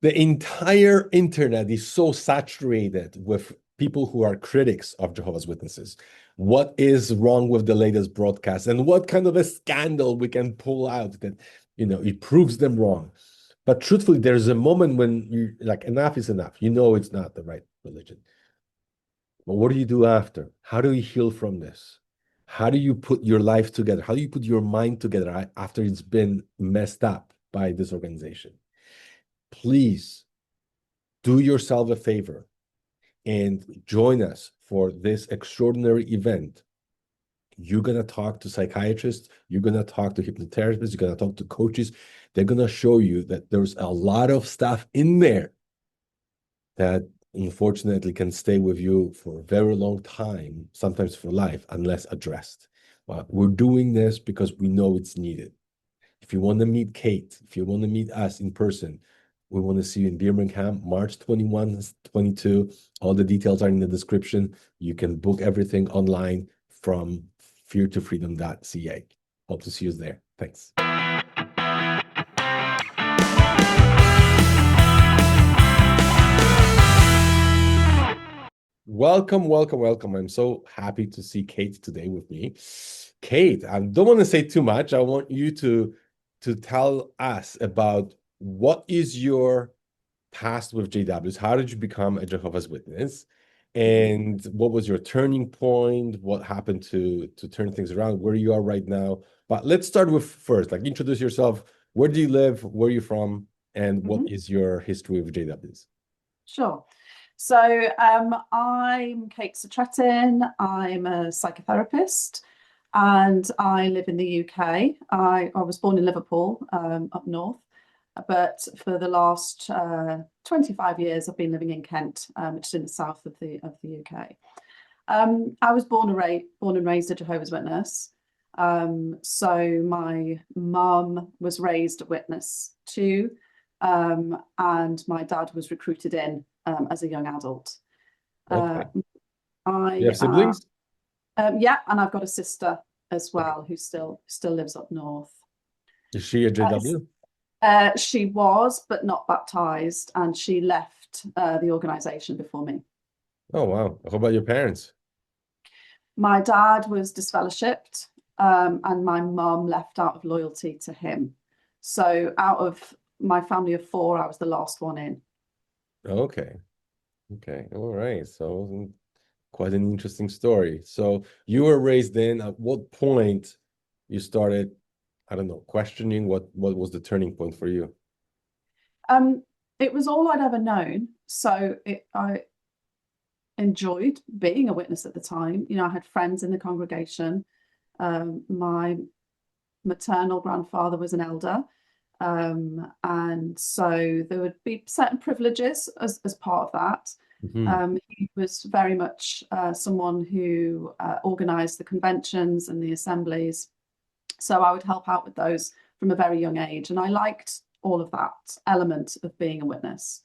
The entire internet is so saturated with people who are critics of Jehovah's Witnesses. What is wrong with the latest broadcast, and what kind of a scandal we can pull out that, it proves them wrong. But truthfully, there's a moment when you like, enough is enough. You know it's not the right religion. But what do you do after? How do you heal from this? How do you put your life together? How do you put your mind together after it's been messed up by this organization? Please do yourself a favor and join us for this extraordinary event. You're going to talk to psychiatrists, you're going to talk to hypnotherapists, you're going to talk to coaches. They're going to show you that there's a lot of stuff in there that unfortunately can stay with you for a very long time, sometimes for life, unless addressed. Well, we're doing this because we know it's needed. If you want to meet Kate, if you want to meet us in person, we want to see you in Birmingham, March 21, 22. All the details are in the description. You can book everything online from feartofreedom.ca. Hope to see you there. Thanks. Welcome, welcome, welcome. I'm so happy to see Kate today with me. Kate, I don't want to say too much. I want you to tell us about what is your past with JWs. How did you become a Jehovah's Witness? And what was your turning point? What happened to turn things around? Where you are right now? But let's start with first, like introduce yourself. Where do you live? Where are you from? And what is your history with JWs? Sure. So I'm Kate Satrettin. I'm a psychotherapist and I live in the UK. I was born in Liverpool, up north, but for the last 25 years I've been living in Kent, which is in the south of the UK. I was born and raised a Jehovah's Witness. So my mum was raised a witness too, and my dad was recruited in as a young adult. Okay. You I have siblings? Yeah, and I've got a sister as well who still lives up north. Is she a JW? She was, but not baptized, and she left the organization before me. Oh, wow. How about your parents? My dad was disfellowshipped, and my mum left out of loyalty to him. So out of my family of four, I was the last one in. Okay. Okay. All right. So quite an interesting story. So you were raised in, at what point you started, I don't know, questioning what was the turning point for you? Um, it was all I'd ever known, so I enjoyed being a witness at the time. You know, I had friends in the congregation. My maternal grandfather was an elder, and so there would be certain privileges as part of that. Mhm. He was very much someone who organized the conventions and the assemblies. So I would help out with those from a very young age. And I liked all of that element of being a witness.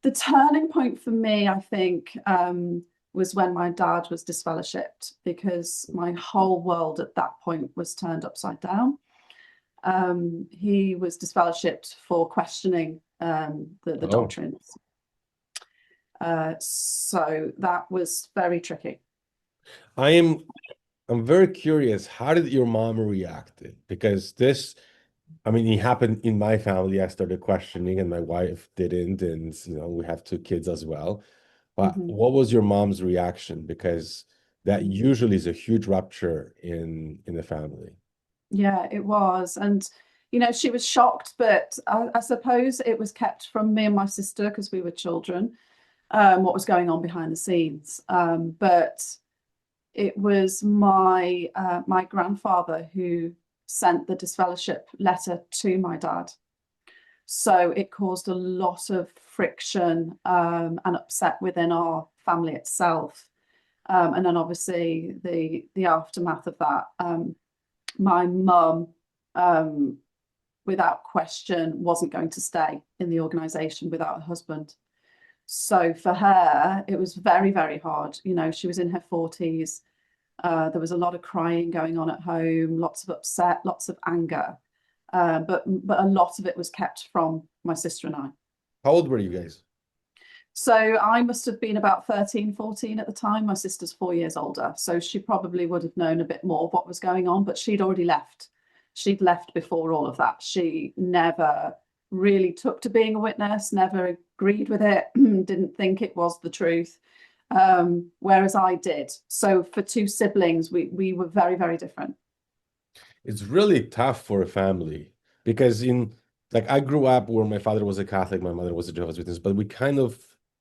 The turning point for me, I think, was when my dad was disfellowshipped, because my whole world at that point was turned upside down. He was disfellowshipped for questioning the Oh, doctrines. So that was very tricky. I am I'm very curious. How did your mom react? Because this, I mean, it happened in my family. I started questioning, and my wife didn't, and we have two kids as well. But Mhm. what was your mom's reaction? Because that usually is a huge rupture in the family. Yeah, it was. And, you know, she was shocked, but I suppose it was kept from me and my sister because we were children, what was going on behind the scenes. But it was my grandfather who sent the disfellowship letter to my dad. So it caused a lot of friction and upset within our family itself. And then obviously the aftermath of that. My mum, um, without question, wasn't going to stay in the organization without a husband. So for her, it was very, very hard. You know, she was in her 40s. There was a lot of crying going on at home, lots of upset, lots of anger. But a lot of it was kept from my sister and I. How old were you guys? So I must have been about 13, 14 at the time. My sister's 4 years older, so she probably would have known a bit more of what was going on, but she'd already left. She'd left before all of that. She never really took to being a witness, never agreed with it, didn't think it was the truth, whereas I did. So for two siblings, we were very, very different. It's really tough for a family because like I grew up where my father was a Catholic, my mother was a Jehovah's Witness, but we kind of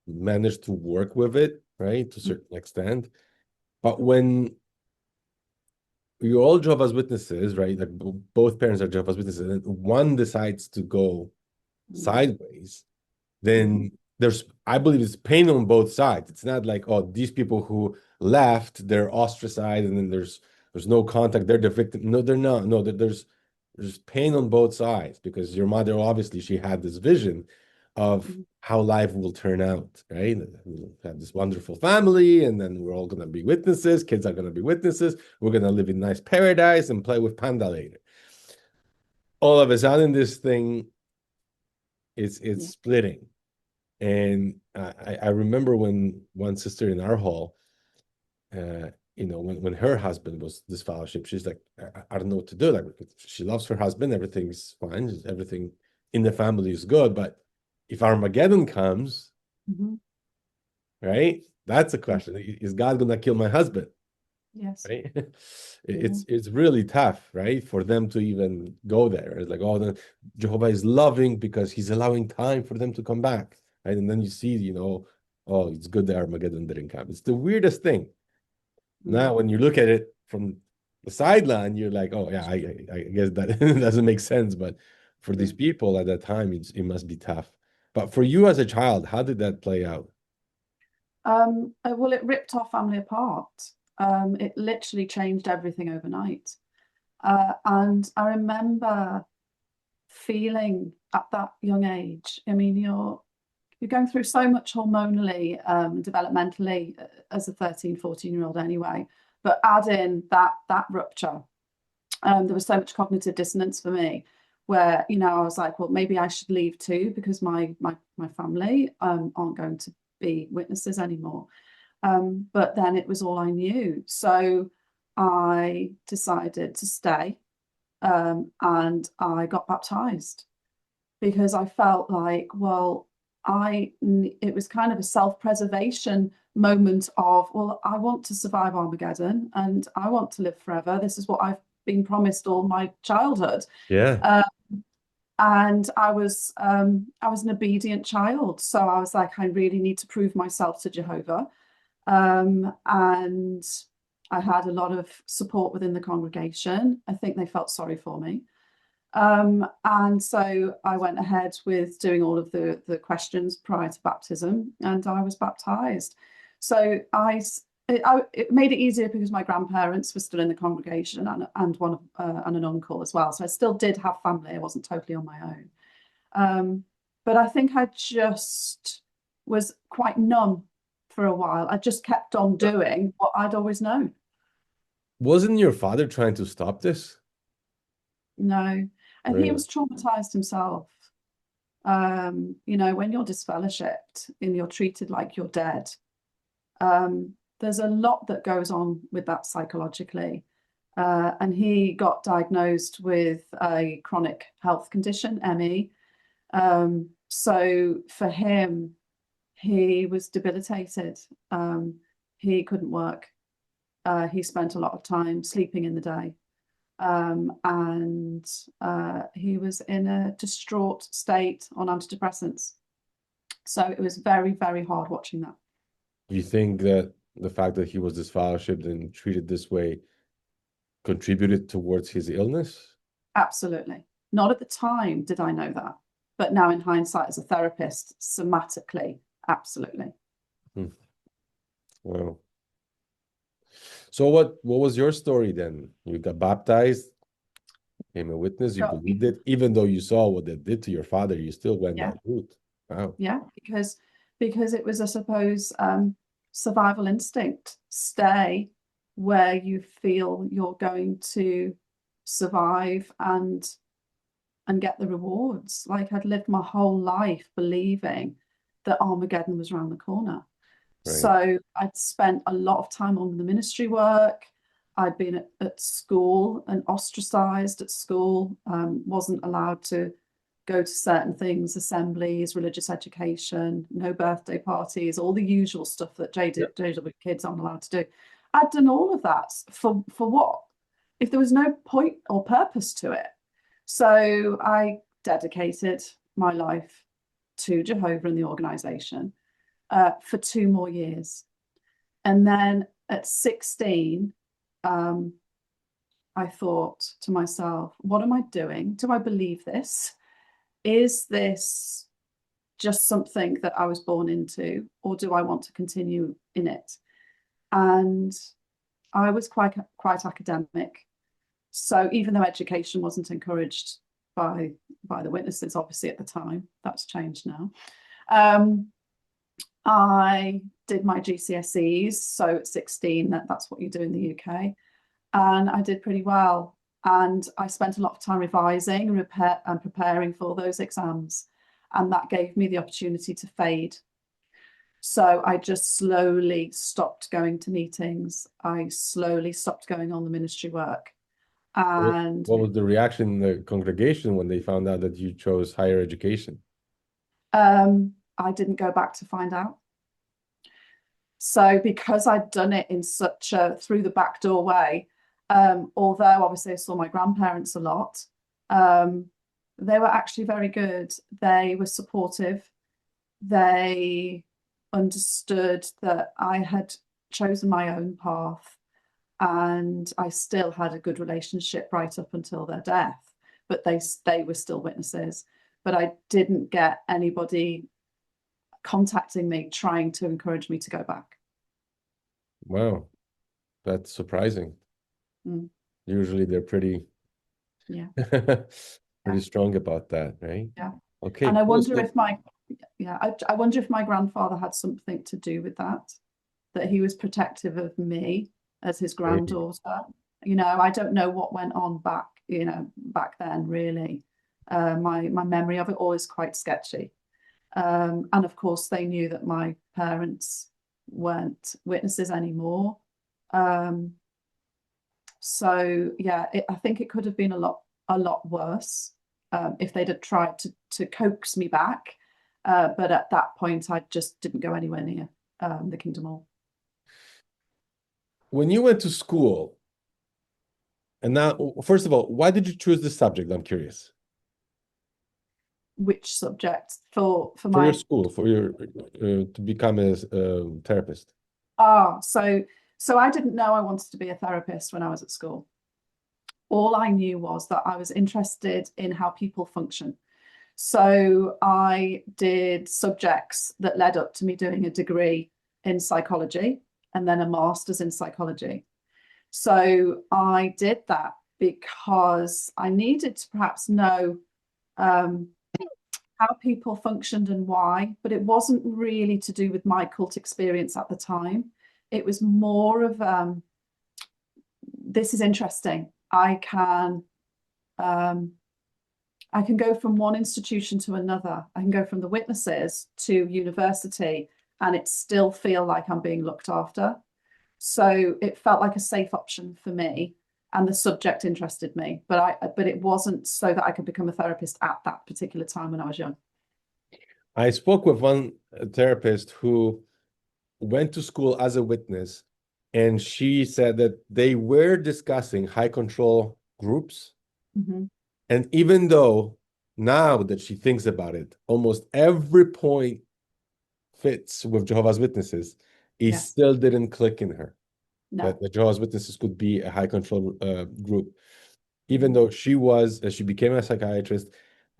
managed to work with it, right, to a certain extent. But when you're all Jehovah's Witnesses, right, like both parents are Jehovah's Witnesses, and one decides to go sideways, then I believe it's pain on both sides. It's not like, oh, these people who left, they're ostracized, and then there's no contact, they're the victim. No, they're not. No, there's pain on both sides because your mother, obviously, she had this vision of how life will turn out, right? We'll have this wonderful family, and then we're all gonna be witnesses, kids are gonna be witnesses, we're gonna live in nice paradise and play with panda later. All of a sudden, this thing it's splitting. And I remember when one sister in our hall, when her husband was disfellowship, she's like, I don't know what to do. Like, she loves her husband, everything's fine, everything in the family is good. But if Armageddon comes, right, that's a question. Is God gonna kill my husband? Yes. Right? It's really tough, right, for them to even go there. It's like, oh, the Jehovah is loving because he's allowing time for them to come back. Right? And then you see, oh, it's good that Armageddon didn't come. It's the weirdest thing. Now, when you look at it from the sideline, you're like, oh, yeah, I guess that doesn't make sense. But for these people at that time, it must be tough. But for you as a child, how did that play out? Well, it ripped our family apart. It literally changed everything overnight. And I remember feeling at that young age, I mean, you're going through so much hormonally, developmentally as a 13, 14-year-old anyway, but add in that rupture. There was so much cognitive dissonance for me where, I was like, well, maybe I should leave too because my family aren't going to be witnesses anymore. But then it was all I knew. So I decided to stay, and I got baptized because I felt like, well, it was kind of a self-preservation moment of, well, I want to survive Armageddon and I want to live forever. This is what I've been promised all my childhood. Yeah. And I was an obedient child. So I was like, I really need to prove myself to Jehovah. And I had a lot of support within the congregation. I think they felt sorry for me. And so I went ahead with doing all of the questions prior to baptism, and I was baptized. So it made it easier because my grandparents were still in the congregation and an uncle as well. So I still did have family. I wasn't totally on my own. But I think I just was quite numb for a while. I just kept on doing what I'd always known. Wasn't your father trying to stop this? No. And he Really? was traumatized himself. When you're disfellowshipped and you're treated like you're dead, there's a lot that goes on with that psychologically. And he got diagnosed with a chronic health condition, ME. So for him, he was debilitated. He couldn't work. He spent a lot of time sleeping in the day. And he was in a distraught state on antidepressants. So it was very, very hard watching that. You think that the fact that he was disfellowshipped and treated this way contributed towards his illness? Absolutely. Not at the time did I know that, but now in hindsight as a therapist, somatically, absolutely. Wow. So what was your story then? You got baptized, became a witness, you believed it, even though you saw what they did to your father, you still went that route. Wow. Yeah, because it was, I suppose, survival instinct. Stay where you feel you're going to survive and and get the rewards. Like I'd lived my whole life believing that Armageddon was around the corner. Right. So I'd spent a lot of time on the ministry work. I'd been at school and ostracized at school, wasn't allowed to go to certain things, assemblies, religious education, no birthday parties, all the usual stuff that JW kids aren't allowed to do. I'd done all of that for what? If there was no point or purpose to it. So I dedicated my life to Jehovah and the organization for 2 more years. And then at 16, I thought to myself, what am I doing? Do I believe this? Is this just something that I was born into, or do I want to continue in it? And I was quite academic. So even though education wasn't encouraged by the witnesses, obviously at the time, that's changed now. I did my GCSEs, so at 16, that's what you do in the UK, and I did pretty well. And I spent a lot of time revising and preparing for those exams, and that gave me the opportunity to fade. So I just slowly stopped going to meetings. I slowly stopped going on the ministry work. And What was the reaction in the congregation when they found out that you chose higher education? I didn't go back to find out. So because I'd done it in such a through the back door way, although obviously I saw my grandparents a lot, they were actually very good. They were supportive. They understood that I had chosen my own path, and I still had a good relationship right up until their death. But they were still witnesses. But I didn't get anybody contacting me trying to encourage me to go back. Wow, that's surprising. Mm. Usually they're pretty Yeah. pretty strong about that, right? Yeah. Okay, And I cool. wonder if I wonder if my grandfather had something to do with that he was protective of me as his Maybe. granddaughter. I don't know what went on back then, really. My memory of it all is quite sketchy. And of course, they knew that my parents weren't witnesses anymore. So yeah, I think it could have been a lot worse if they'd have tried to coax me back. But at that point, I just didn't go anywhere near the Kingdom Hall. When you went to school, and now, first of all, why did you choose this subject? I'm curious. Which subject for For your my school, for your to become a therapist. so I didn't know I wanted to be a therapist when I was at school. All I knew was that I was interested in how people function. So I did subjects that led up to me doing a degree in psychology and then a master's in psychology. So I did that because I needed to perhaps know how people functioned and why, but it wasn't really to do with my cult experience at the time. It was more of this is interesting. I can go from one institution to another. I can go from the witnesses to university, and it still feel like I'm being looked after. So it felt like a safe option for me, and the subject interested me. But it wasn't so that I could become a therapist at that particular time when I was young. I spoke with one therapist who went to school as a witness, and she said that they were discussing high control groups. Mm-hmm. And even though now that she thinks about it, almost every point fits with Jehovah's Witnesses, it Yes. still didn't click in her No. that the Jehovah's Witnesses could be a high control group. Even Mm-hmm. though she became a psychiatrist,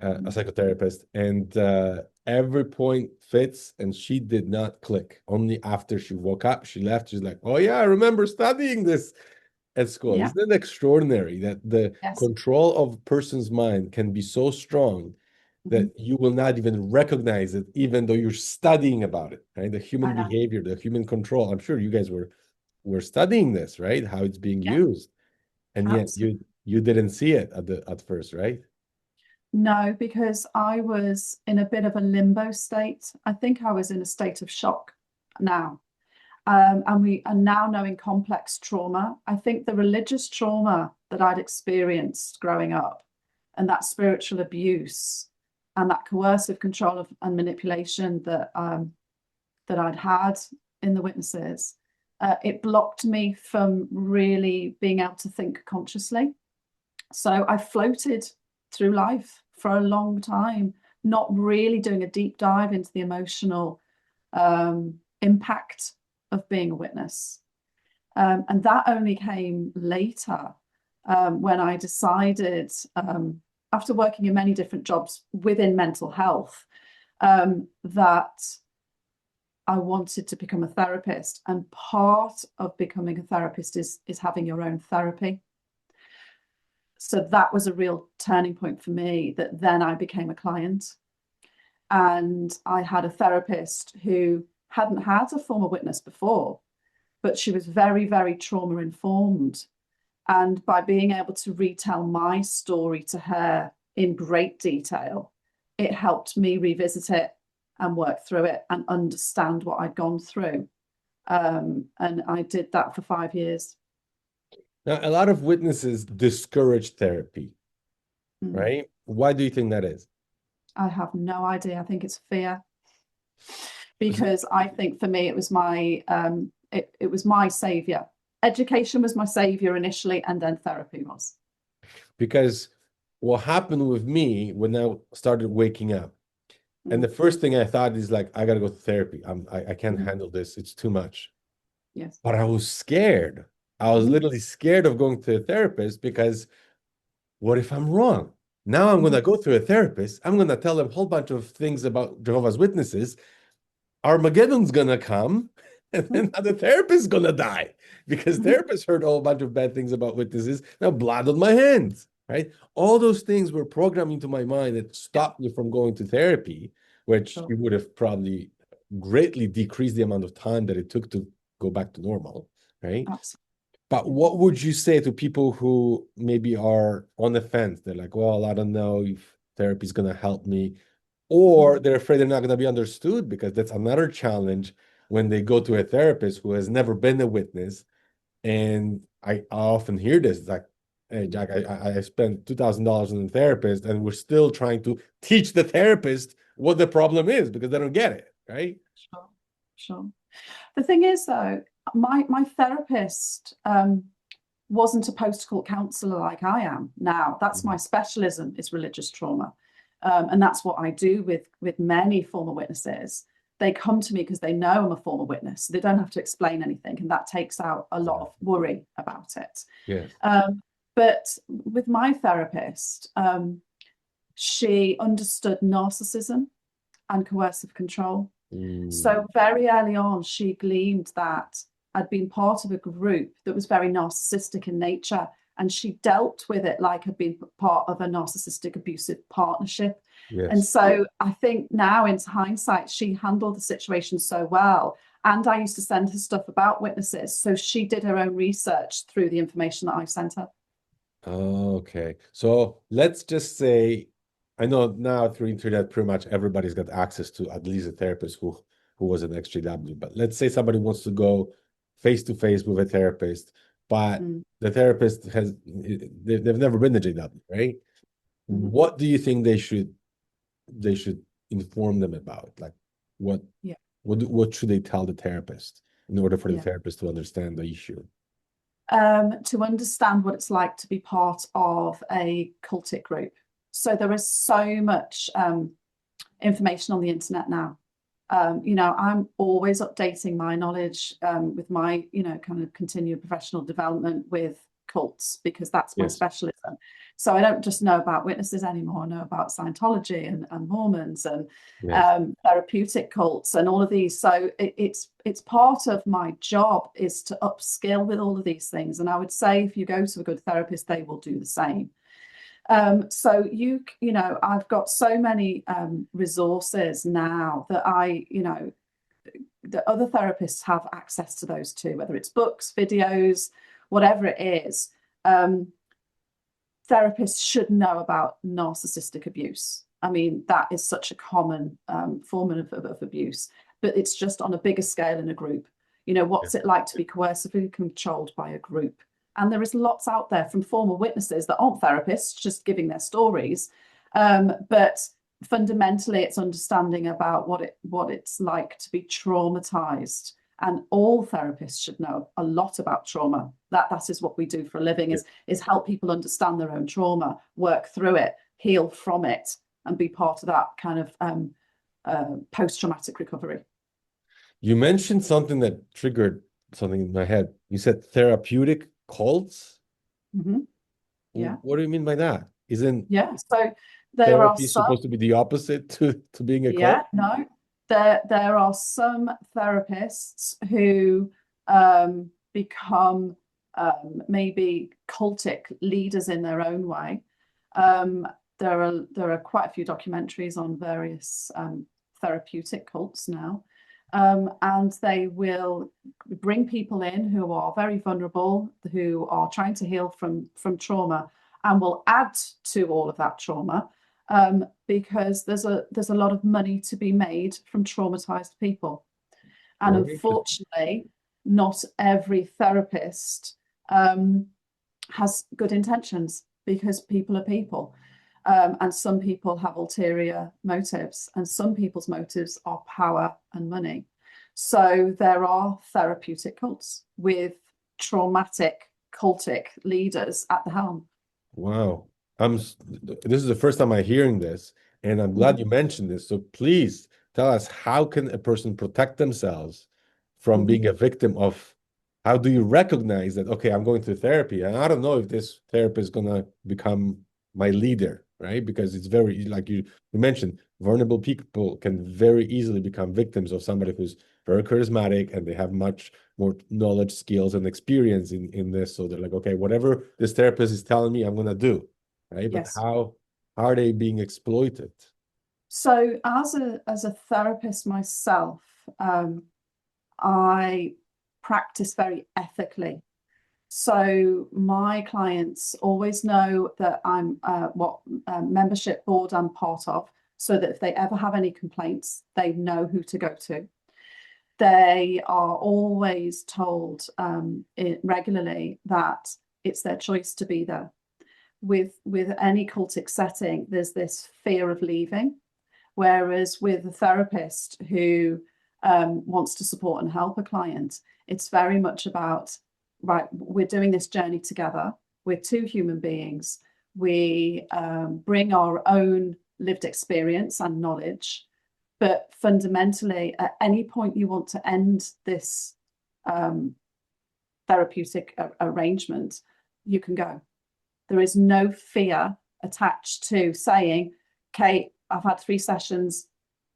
a psychotherapist, and every point fits, and she did not click. Only after she woke up, she left. She's like, "Oh yeah, I remember studying this at school." Yeah. Isn't it extraordinary that the Yes. control of a person's mind can be so strong Mm-hmm. that you will not even recognize it, even though you're studying about it, right? The human I know. behavior, the human control. I'm sure you guys were studying this, right? How it's being Yeah. used, and yet Absolutely. you didn't see it at first, right? No, because I was in a bit of a limbo state. I think I was in a state of shock now. And we are now knowing complex trauma. I think the religious trauma that I'd experienced growing up and that spiritual abuse and that coercive control and manipulation that that I'd had in the witnesses, it blocked me from really being able to think consciously. So I floated through life for a long time, not really doing a deep dive into the emotional impact of being a witness. And that only came later when I decided, after working in many different jobs within mental health, that I wanted to become a therapist. And part of becoming a therapist is having your own therapy. So that was a real turning point for me, that then I became a client. And I had a therapist who hadn't had a former witness before, but she was very, very trauma informed. And by being able to retell my story to her in great detail, it helped me revisit it and work through it and understand what I'd gone through. And I did that for 5 years. Now, a lot of witnesses discourage therapy, right? Why do you think that is? I have no idea. I think it's fear. Because I think for me, it was my it was my savior. Education was my savior initially, and then therapy was. Because what happened with me when I started waking up, and the first thing I thought is like, I gotta go to therapy. I can't handle this. It's too much. Yes. But I was scared. I was literally scared of going to a therapist because what if I'm wrong? Now I'm gonna go to a therapist. I'm gonna tell them a whole bunch of things about Jehovah's Witnesses. Armageddon's gonna come, and then the therapist's gonna die because therapists heard a whole bunch of bad things about witnesses. Now blood on my hands, right? All those things were programmed into my mind that stopped me from going to therapy, which it would have probably greatly decreased the amount of time that it took to go back to normal, right? Absolutely. But what would you say to people who maybe are on the fence? They're like, well, I don't know if therapy is going to help me, or they're afraid they're not going to be understood, because that's another challenge when they go to a therapist who has never been a witness. And I often hear this, it's like, hey, Jack, I spent $2,000 on a therapist, and we're still trying to teach the therapist what the problem is because they don't get it, right? Sure, sure. The thing is, though, my therapist wasn't a post-court counsellor like I am now. That's my specialism, is religious trauma. And that's what I do with many former witnesses. They come to me because they know I'm a former witness. So they don't have to explain anything. And that takes out a lot of worry about it. Yes. But with my therapist, she understood narcissism and coercive control. So very early on, she gleaned that I'd been part of a group that was very narcissistic in nature, and she dealt with it like I'd been part of a narcissistic abusive partnership. Yes. And so I think now, in hindsight, she handled the situation so well. And I used to send her stuff about witnesses, so she did her own research through the information that I sent her. Okay. So let's just say, I know now through internet, pretty much everybody's got access to at least a therapist who was an XJW. But let's say somebody wants to go face to face with a therapist, but the therapist they've never been to JW, right? What do you think they should inform them about? Like what should they tell the therapist in order for the therapist to understand the issue? To understand what it's like to be part of a cultic group. So there is so much information on the internet now. I'm always updating my knowledge with my, kind of continued professional development with cults, because that's my specialism. So I don't just know about witnesses anymore. I know about Scientology and Mormons and therapeutic cults and all of these. So it's part of my job is to upskill with all of these things. And I would say if you go to a good therapist, they will do the same. So I've got so many resources now that that other therapists have access to those too, whether it's books, videos, whatever it is. therapists should know about narcissistic abuse. I mean, that is such a common form of abuse, but it's just on a bigger scale in a group. You know, Yeah. what's it like to be coercively controlled by a group? And there is lots out there from former witnesses that aren't therapists, just giving their stories. But fundamentally, it's understanding about what it's like to be traumatized. And all therapists should know a lot about trauma. That is what we do for a living, is help people understand their own trauma, work through it, heal from it, and be part of that kind of post-traumatic recovery. You mentioned something that triggered something in my head. You said therapeutic cults. Mm-hmm. Yeah. What do you mean by that? Isn't Yeah. So there are therapy some. supposed to be the opposite to being a Yeah. cult? No. There are some therapists who become maybe cultic leaders in their own way. There are quite a few documentaries on various therapeutic cults now. And they will bring people in who are very vulnerable, who are trying to heal from trauma, and will add to all of that trauma, because there's a lot of money to be made from traumatized people. And Very interesting. unfortunately, not every therapist has good intentions, because people are people. And some people have ulterior motives, and some people's motives are power and money. So there are therapeutic cults with traumatic cultic leaders at the helm. Wow. This is the first time I'm hearing this, and I'm glad Mhm. you mentioned this. So please tell us, how can a person protect themselves from Mhm. being a victim of, how do you recognize that, okay, I'm going through therapy and I don't know if this therapist is gonna become my leader, right? Because it's very, like you mentioned, vulnerable people can very easily become victims of somebody who's very charismatic and they have much more knowledge, skills, and experience in this. So they're like, okay, whatever this therapist is telling me, I'm gonna do, right? But Yes. how are they being exploited? So as a therapist myself, I practice very ethically. So my clients always know that I'm what membership board I'm part of, so that if they ever have any complaints, they know who to go to. They are always told regularly that it's their choice to be there. With any cultic setting, there's this fear of leaving, whereas with a therapist who wants to support and help a client, it's very much about, right, we're doing this journey together. We're two human beings. We bring our own lived experience and knowledge, but fundamentally, at any point you want to end this therapeutic arrangement, you can go. There is no fear attached to saying, "Kate, I've had 3 sessions,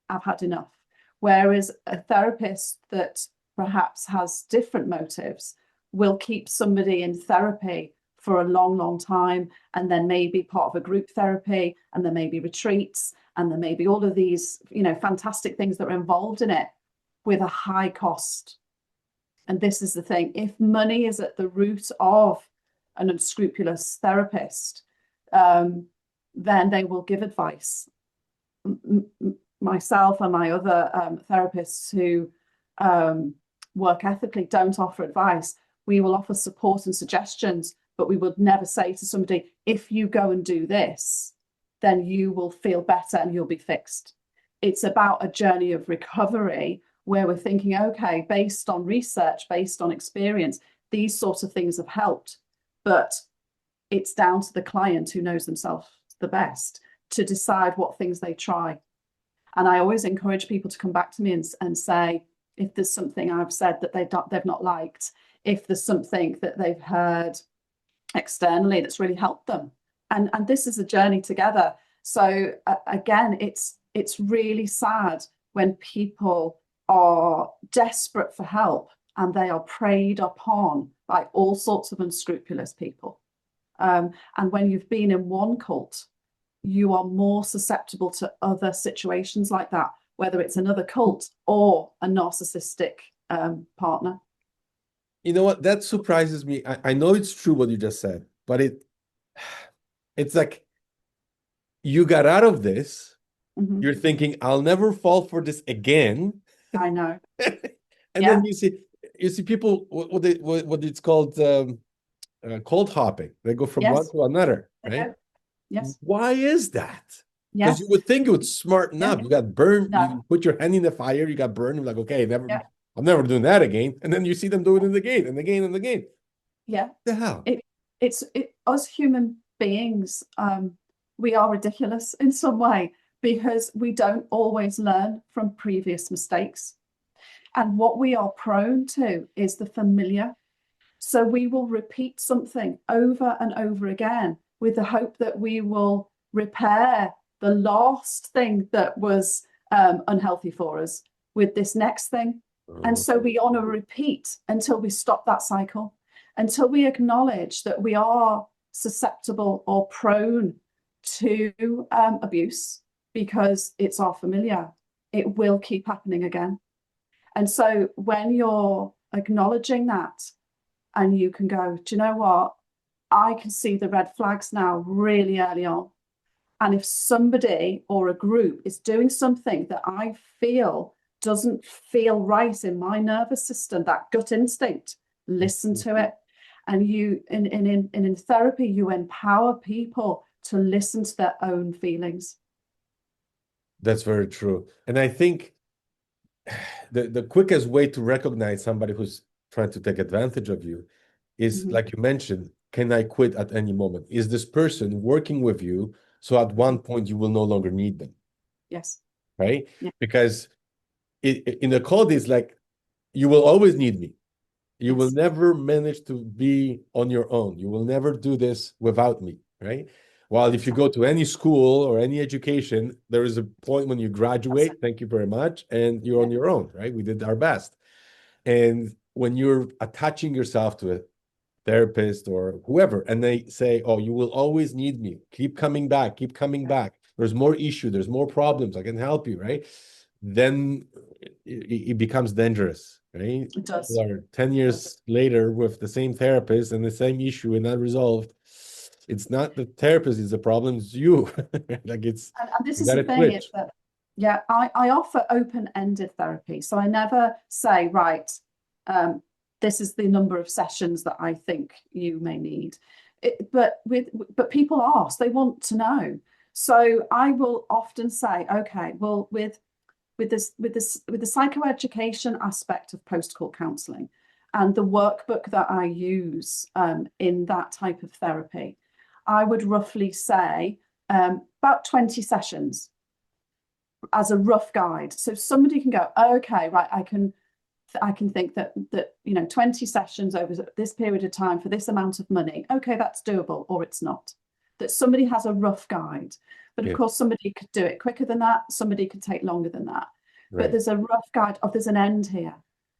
I've had enough." Whereas a therapist that perhaps has different motives will keep somebody in therapy for a long, long time, and then maybe part of a group therapy, and there may be retreats, and there may be all of these, fantastic things that are involved in it, with a high cost. And this is the thing: if money is at the root of an unscrupulous therapist, then they will give advice. Myself and my other therapists who work ethically don't offer advice. We will offer support and suggestions, but we would never say to somebody, if you go and do this, then you will feel better and you'll be fixed. It's about a journey of recovery where we're thinking, okay, based on research, based on experience, these sorts of things have helped, but it's down to the client, who knows themselves the best, to decide what things they try. And I always encourage people to come back to me and say, if there's something I've said that they've not liked, if there's something that they've heard externally that's really helped them. And this is a journey together. So again, it's really sad when people are desperate for help and they are preyed upon by all sorts of unscrupulous people. And when you've been in one cult, you are more susceptible to other situations like that, whether it's another cult or a narcissistic partner. You know what? That surprises me. I know it's true what you just said, but it's like you got out of this. Hmm. You're thinking, I'll never fall for this again. I know. And Yeah. then you see people what it's called cold hopping. They go from one Yes. to another, They right? go. Yes. Why is that? Because you Yes. would think it would smarten Yeah. up. You got burned, No. you put your hand in the fire, you got burned, you're like, okay, never, Yeah. I'm never doing that again. And then you see them do it again and again and again. Yeah. The hell? Us human beings, we are ridiculous in some way because we don't always learn from previous mistakes. And what we are prone to is the familiar. So we will repeat something over and over again with the hope that we will repair the last thing that was unhealthy for us with this next thing. And so we on a repeat until we stop that cycle, until we acknowledge that we are susceptible or prone to abuse because it's our familiar. It will keep happening again. And so when you're acknowledging that, and you can go, do you know what? I can see the red flags now really early on. And if somebody or a group is doing something that I feel doesn't feel right in my nervous system, that gut instinct, listen to it. And you in therapy, you empower people to listen to their own feelings. That's very true. And I think the quickest way to recognize somebody who's trying to take advantage of you is, Mhm. like you mentioned, can I quit at any moment? Is this person working with you so at one point you will no longer need them, Yes. right? Yeah. Because in the code, it's like you will always need me. You will Yes. never manage to be on your own. You will never do this without me, right? While if you go to any school or any education, there is a point when you That's it. graduate, thank you very much, and you're on Yeah. your own, right? We did our best. And when you're attaching yourself to a therapist or whoever, and they say, oh, you will always need me. Keep coming back, keep coming Yeah. back. There's more issue, there's more problems. I can help you, right? Then it becomes dangerous, right? It People does. are 10 It does. years later with the same therapist and the same issue and not resolved. It's not the therapist is the problem, it's you. Like And this you is got the to thing is switch. that, yeah, I offer open-ended therapy. So I never say, right, um, this is the number of sessions that I think you may need. But people ask, they want to know. So I will often say, okay, well, with the psychoeducation aspect of post-court counselling and the workbook that I use in that type of therapy, I would roughly say about 20 sessions as a rough guide. So somebody can go, okay, right, I can think that 20 sessions over this period of time for this amount of money. Okay, that's doable, or it's not. That somebody has a rough guide. But of Yeah, course, somebody could do it quicker than that, somebody could take longer than that. But right. there's a rough guide of there's an end here.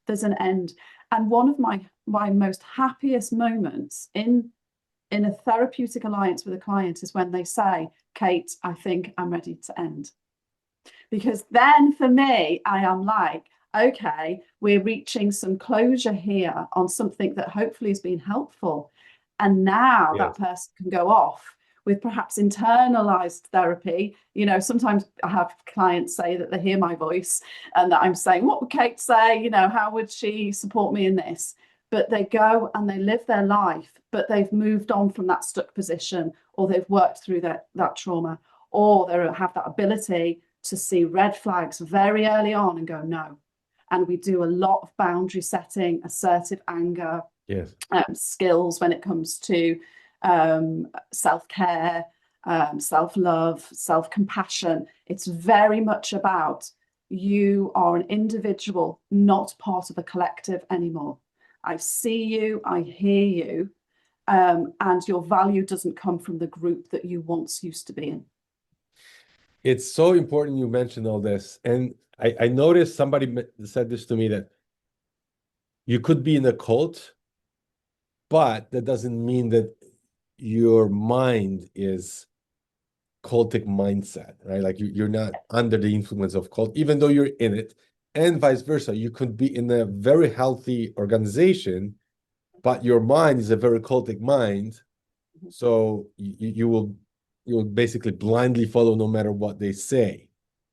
There's an end. And one of my most happiest moments in a therapeutic alliance with a client is when they say, Kate, I think I'm ready to end. Because then for me, I am like, okay, we're reaching some closure here on something that hopefully has been helpful. And now that Yes. person can go off with perhaps internalized therapy. Sometimes I have clients say that they hear my voice and that I'm saying, what would Kate say? How would she support me in this? But they go and they live their life, but they've moved on from that stuck position, or they've worked through that trauma, or they have that ability to see red flags very early on and go, no. And we do a lot of boundary setting, assertive anger, Yes. skills when it comes to self-care, self-love, self-compassion. It's very much about you are an individual, not part of a collective anymore. I see you, I hear you, and your value doesn't come from the group that you once used to be in. It's so important you mentioned all this. And I noticed somebody said this to me that you could be in a cult, but that doesn't mean that your mind is cultic mindset, right? Like you're not under the influence of cult, even though you're in it, and vice versa. You could be in a very healthy organization, but your mind is a very cultic mind, So you will basically blindly follow no matter what they say.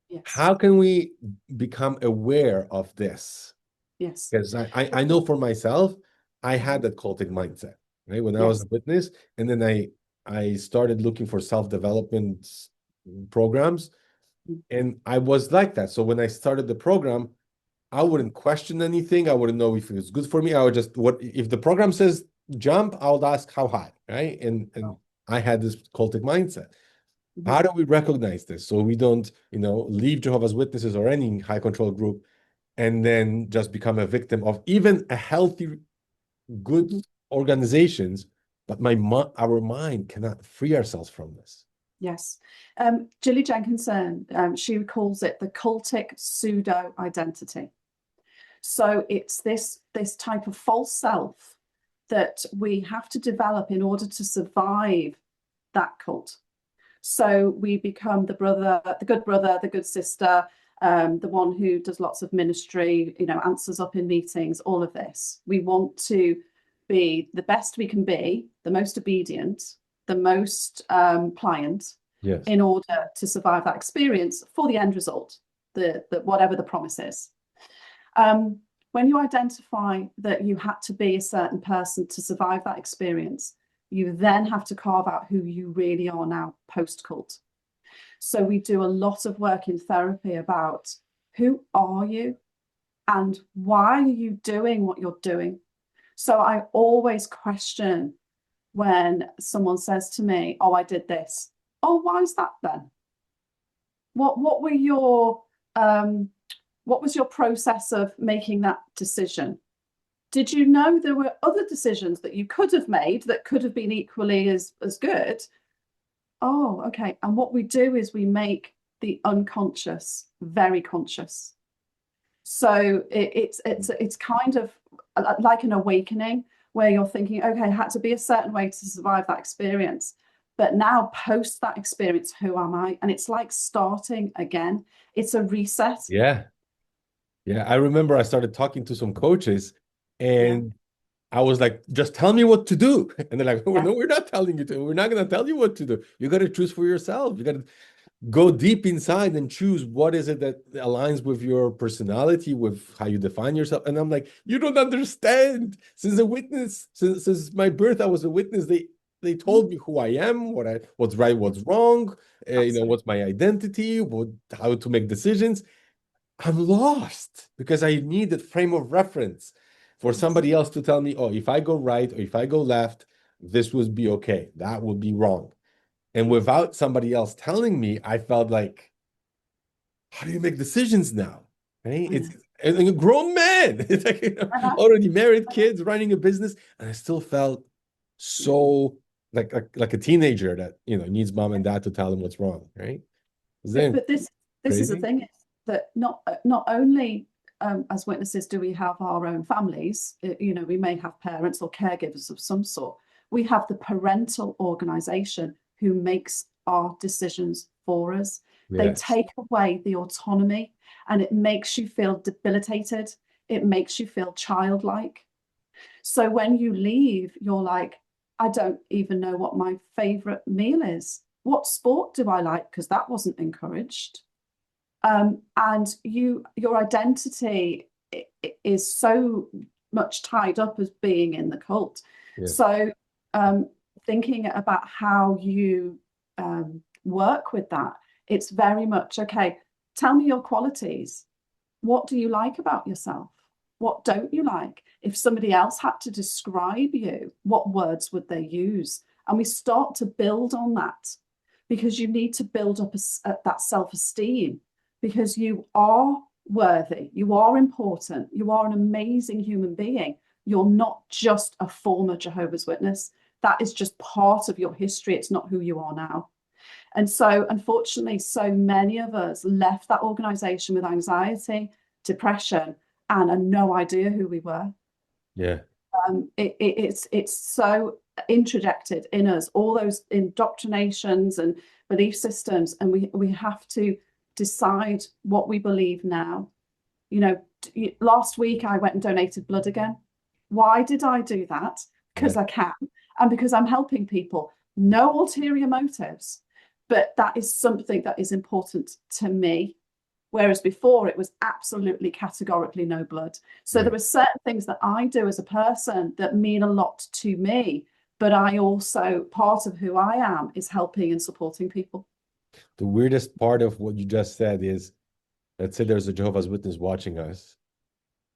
Yes. How can we become aware of this? Yes. Because I know for myself, I had Mhm. that cultic mindset, right? When I was Yes. a witness, and then I started looking for self-development programs, Mhm. and I was like that. So when I started the program, I wouldn't question anything. I wouldn't know if it was good for me. I would just what if the program says jump, I would ask how high, right? And I had this cultic mindset. Mhm. How do we recognize this so we don't, leave Jehovah's Witnesses or any high control group and then just become a victim of even a healthy, good Mhm. organizations, but our mind cannot free ourselves from this. Yes. Gilly Jenkinson, she calls it the cultic pseudo identity. So it's this type of false self that we have to develop in order to survive that cult. So we become the brother, the good sister, the one who does lots of ministry, answers up in meetings, all of this. We want to be the best we can be, the most obedient, the most pliant, Yes. in order to survive that experience for the end result, the whatever the promise is. Um, when you identify that you had to be a certain person to survive that experience, you then have to carve out who you really are now post cult. So we do a lot of work in therapy about who are you and why are you doing what you're doing. So I always question when someone says to me, "Oh, I did this." Oh, why is that then? What were your what was your process of making that decision? Did you know there were other decisions that you could have made that could have been equally as good? Oh, okay. And what we do is we make the unconscious very conscious. So it's kind of like an awakening where you're thinking, okay, I had to be a certain way to survive that experience. But now, post that experience, who am I? And it's like starting again. It's a reset. Yeah. Yeah. I remember I started talking to some coaches Yeah, and I was like, just tell me what to do. And they're like, oh, yeah, no, we're not telling you to. We're not going to tell you what to do. You got to choose for yourself. You got to go deep inside and choose what is it that aligns with your personality, with how you define yourself. And I'm like, you don't understand. Since a witness, since my birth, I was a witness. They told me who I am, what's right, what's wrong, absolutely. what's my identity, how to make decisions. I'm lost because I need that frame of reference for Yes. somebody else to tell me, oh, if I go right or if I go left, this would be okay. That would be wrong. And Yes. without somebody else telling me, I felt like, how do you make decisions now? Right? I know. And a grown man. It's like, I know. already married, kids, running a business, and I still felt Yeah. so like a teenager that needs mom and dad to tell him what's wrong, right? Is that But this is the crazy? thing, is that not only as witnesses do we have our own families, we may have parents or caregivers of some sort. We have the parental organization who makes our decisions for us. They Yes. take away the autonomy and it makes you feel debilitated. It makes you feel childlike. So when you leave, you're like, I don't even know what my favorite meal is. What sport do I like? Because that wasn't encouraged. And your identity is so much tied up as being in the cult. Yes. So thinking about how you work with that, it's very much okay. Tell me your qualities. What do you like about yourself? What don't you like? If somebody else had to describe you, what words would they use? And we start to build on that, because you need to build up that self-esteem, because you are worthy, you are important, you are an amazing human being. You're not just a former Jehovah's Witness. That is just part of your history. It's not who you are now. And so, unfortunately, so many of us left that organization with anxiety, depression, and no idea who we were. Yeah. It's so introjected in us, all those indoctrinations and belief systems, and we have to decide what we believe now. Last week I went and donated blood again. Why did I do that? Yeah. Because I can, and because I'm helping people. no ulterior motives, but that is something that is important to me. Whereas before it was absolutely categorically no blood. So there are certain things that I do as a person that mean a lot to me, but I also, part of who I am is helping and supporting people. The weirdest part of what you just said is, let's say there's a Jehovah's Witness watching us,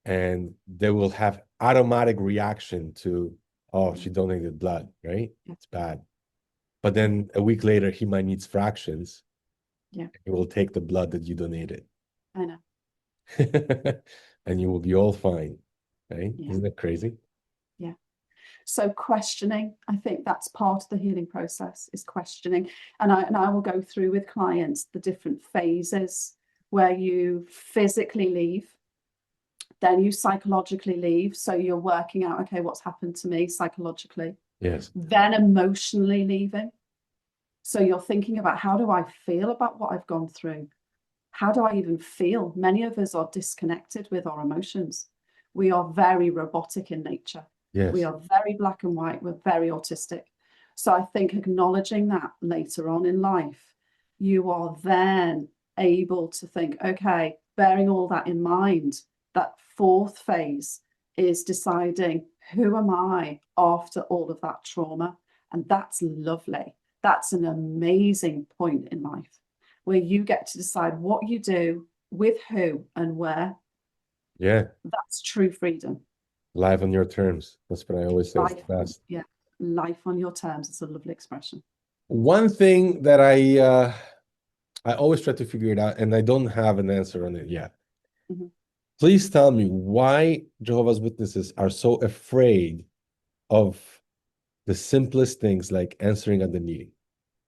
and they will have automatic reaction to, oh, she donated blood, right? Yeah. It's bad. But then a week later, he might need fractions. Yeah. He will take the blood that you donated. I know. And you will be all fine, right? Yeah. Isn't that crazy? Yeah. So questioning, I think that's part of the healing process, is questioning. And I will go through with clients the different phases where you physically leave, then you psychologically leave. So you're working out, okay, what's happened to me psychologically? Yes. Then emotionally leaving. So you're thinking about, how do I feel about what I've gone through? How do I even feel? Many of us are disconnected with our emotions. We are very robotic in nature. Yes. We are very black and white. We're very autistic. So I think acknowledging that later on in life, you are then able to think, okay, bearing all that in mind, that fourth phase is deciding, who am I after all of that trauma? And that's lovely. That's an amazing point in life, where you get to decide what you do, with who and where. Yeah. That's true freedom. Live on your terms. That's what I always say. It's Life, the best. yeah, life on your terms. It's a lovely expression. One thing that I always try to figure it out, and I don't have an answer on it yet. Mm-hmm. Please tell me why Jehovah's Witnesses are so afraid of the simplest things like answering at the meeting,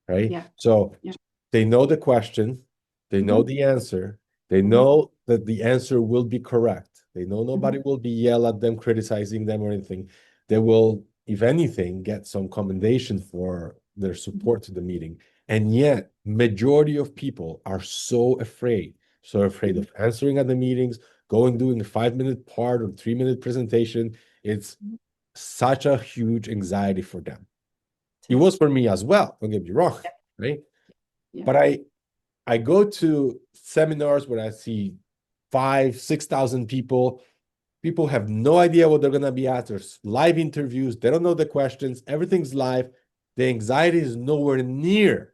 right? Yeah. So Yeah. they know the question, they know Mm-hmm. the answer, they know that the answer will be correct. They know nobody will be yell at them, criticizing them or anything. They will, if anything, get some commendation for their support to the meeting. And yet, majority of people are so afraid of answering at the meetings, going doing a 5-minute part or 3-minute presentation. It's such a huge anxiety for them. It was for me as well, don't get me wrong, right? Yeah. But I go to seminars where I see 5,000-6,000 people. People have no idea what they're going to be asked. There's live interviews. They don't know the questions. Everything's live. The anxiety is nowhere near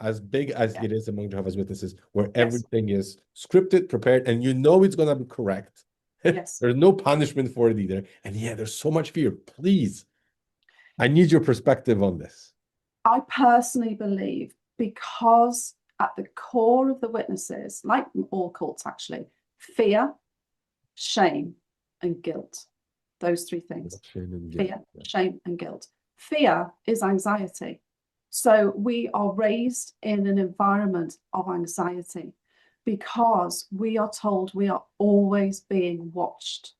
as big as it is among Jehovah's Witnesses, where everything is scripted, prepared, and you know it's going to be correct. Yes. There's no punishment for it either. And yeah, there's so much fear. Please, I need your perspective on this. I personally believe, because at the core of the witnesses, like all cults actually, fear, shame, and guilt. Those three things. Fear, shame, and guilt. Fear is anxiety. So we are raised in an environment of anxiety because we are told we are always being watched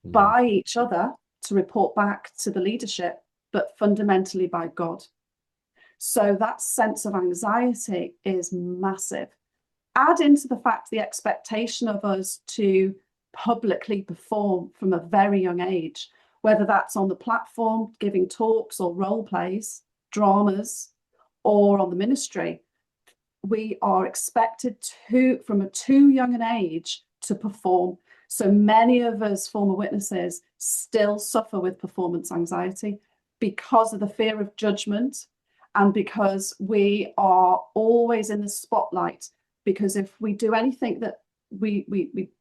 by each other to report back to the leadership, but fundamentally by God. So that sense of anxiety is massive. Add into the fact the expectation of us to publicly perform from a very young age, whether that's on the platform, giving talks or role plays, dramas, or on the ministry. We are expected to, from a too young an age, to perform. So many of us former witnesses still suffer with performance anxiety because of the fear of judgment, and because we are always in the spotlight. Because if we do anything that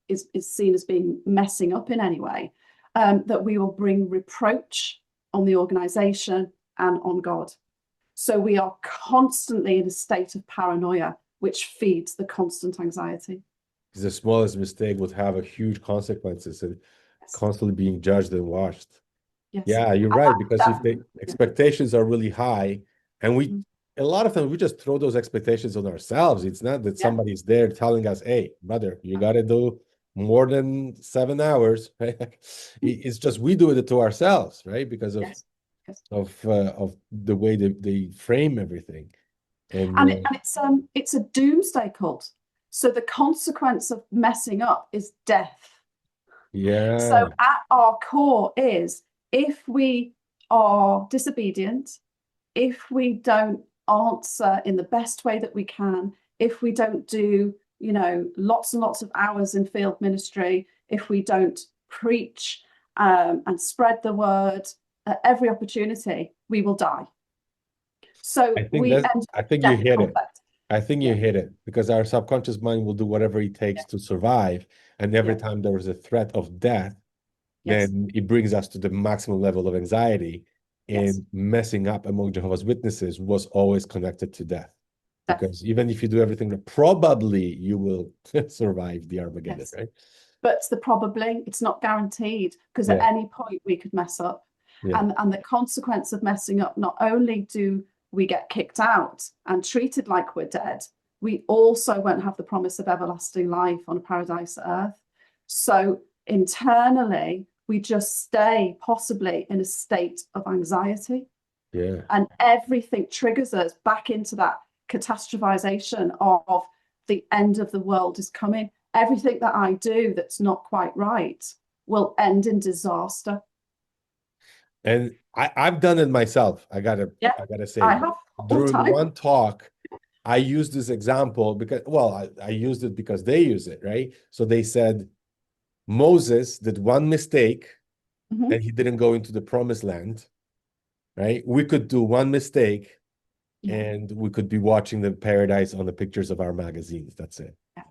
is seen as being messing up in any way, that we will bring reproach on the organization and on God. So we are constantly in a state of paranoia, which feeds the constant anxiety. Because the smallest mistake would have a huge consequences, and constantly being judged and watched. Yes. Yeah, you're right. Because if the expectations are really high, and a lot of times we just throw those expectations on ourselves. It's not that somebody's there telling us, hey, brother, you got to do more than 7 hours. Right? It's just we do it to ourselves, right? Because of the way they frame everything. And it's a doomsday cult. So the consequence of messing up is death. Yeah. So at our core is, if we are disobedient, if we don't answer in the best way that we can, if we don't do, lots and lots of hours in field ministry, if we don't preach and spread the word at every opportunity, we will die. So we end up I think you death hit it. complex. I think you Yeah, hit it because our subconscious mind will do whatever it takes yeah, to survive. And every yeah, time there is a threat of death, yes, then it brings us to the maximum level of anxiety. yes, And messing up among Jehovah's Witnesses was always connected to death. death, Because even if you do everything, probably you will survive the Armageddon, yes. right? But the probably, it's not guaranteed, because at Yeah, any point we could mess up. yeah, And the consequence of messing up, not only do we get kicked out and treated like we're dead, we also won't have the promise of everlasting life on a paradise earth. So internally, we just stay possibly in a state of anxiety, yeah. and everything triggers us back into that catastrophization of the end of the world is coming. Everything that I do that's not quite right will end in disaster. And I've done it myself. Yeah, I gotta I say, have all the during time. one talk, I used this example because, well, I used it because they use it, right? So they said Moses did one mistake Mhm. and he didn't go into the promised land, right? We could do one mistake Yeah, and we could be watching the paradise on the pictures of our magazines. That's it, yeah,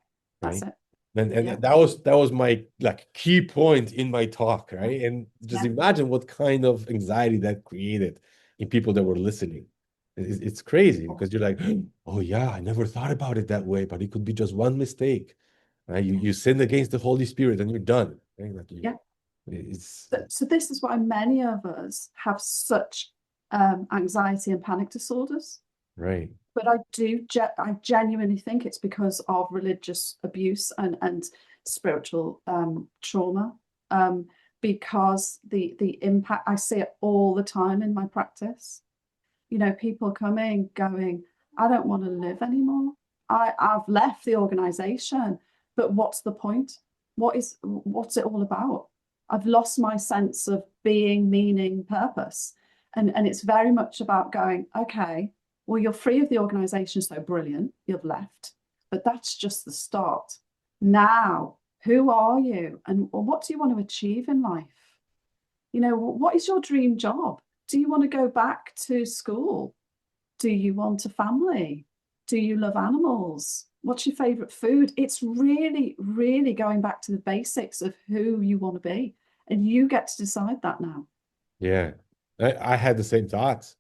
that's right? it. And Yeah, that was my like key point in my talk, yeah, right? And just yeah, imagine what kind of anxiety that created in people that were listening. It's crazy because you're like, oh yeah, I never thought about it that way, but it could be just one mistake, right? yeah, You sin against the Holy Spirit and you're done, right? Like you, yeah. it's So this is why many of us have such anxiety and panic disorders. right. But I genuinely think it's because of religious abuse and spiritual trauma. Because the impact, I see it all the time in my practice. People coming going, I don't want to live anymore. I've left the organization, but what's the point? What's it all about? I've lost my sense of being, meaning, purpose. And it's very much about going, okay, well, you're free of the organization, so brilliant, you've left. But that's just the start. Now, who are you? And what do you want to achieve in life? What is your dream job? Do you want to go back to school? Do you want a family? Do you love animals? What's your favorite food? It's really, really going back to the basics of who you want to be. And you get to decide that now. Yeah. I had the same thoughts.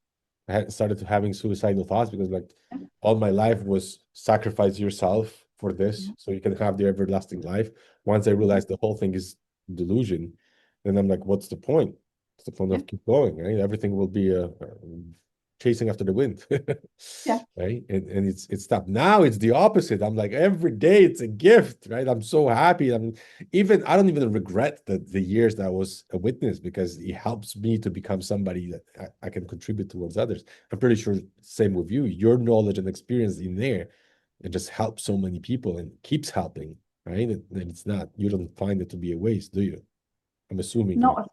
I had started to having suicidal thoughts because like Yeah, all my life was sacrifice yourself for this yeah, so you can have the everlasting life. Once I yeah, realized the whole thing is delusion, then I'm like, what's the point? What's the point yeah, of keep going, right? Everything will be chasing after the wind. yeah, Right? And it's stopped. Now it's the opposite. I'm like every day it's a gift, right? I'm so happy. I don't even regret the years that I was a witness because it helps me to become somebody that I can contribute towards others. I'm pretty sure same with you. Your knowledge and experience in there, it just helps so many people and keeps helping, right? And it's not, you don't find it to be a waste, do you? I'm assuming you. not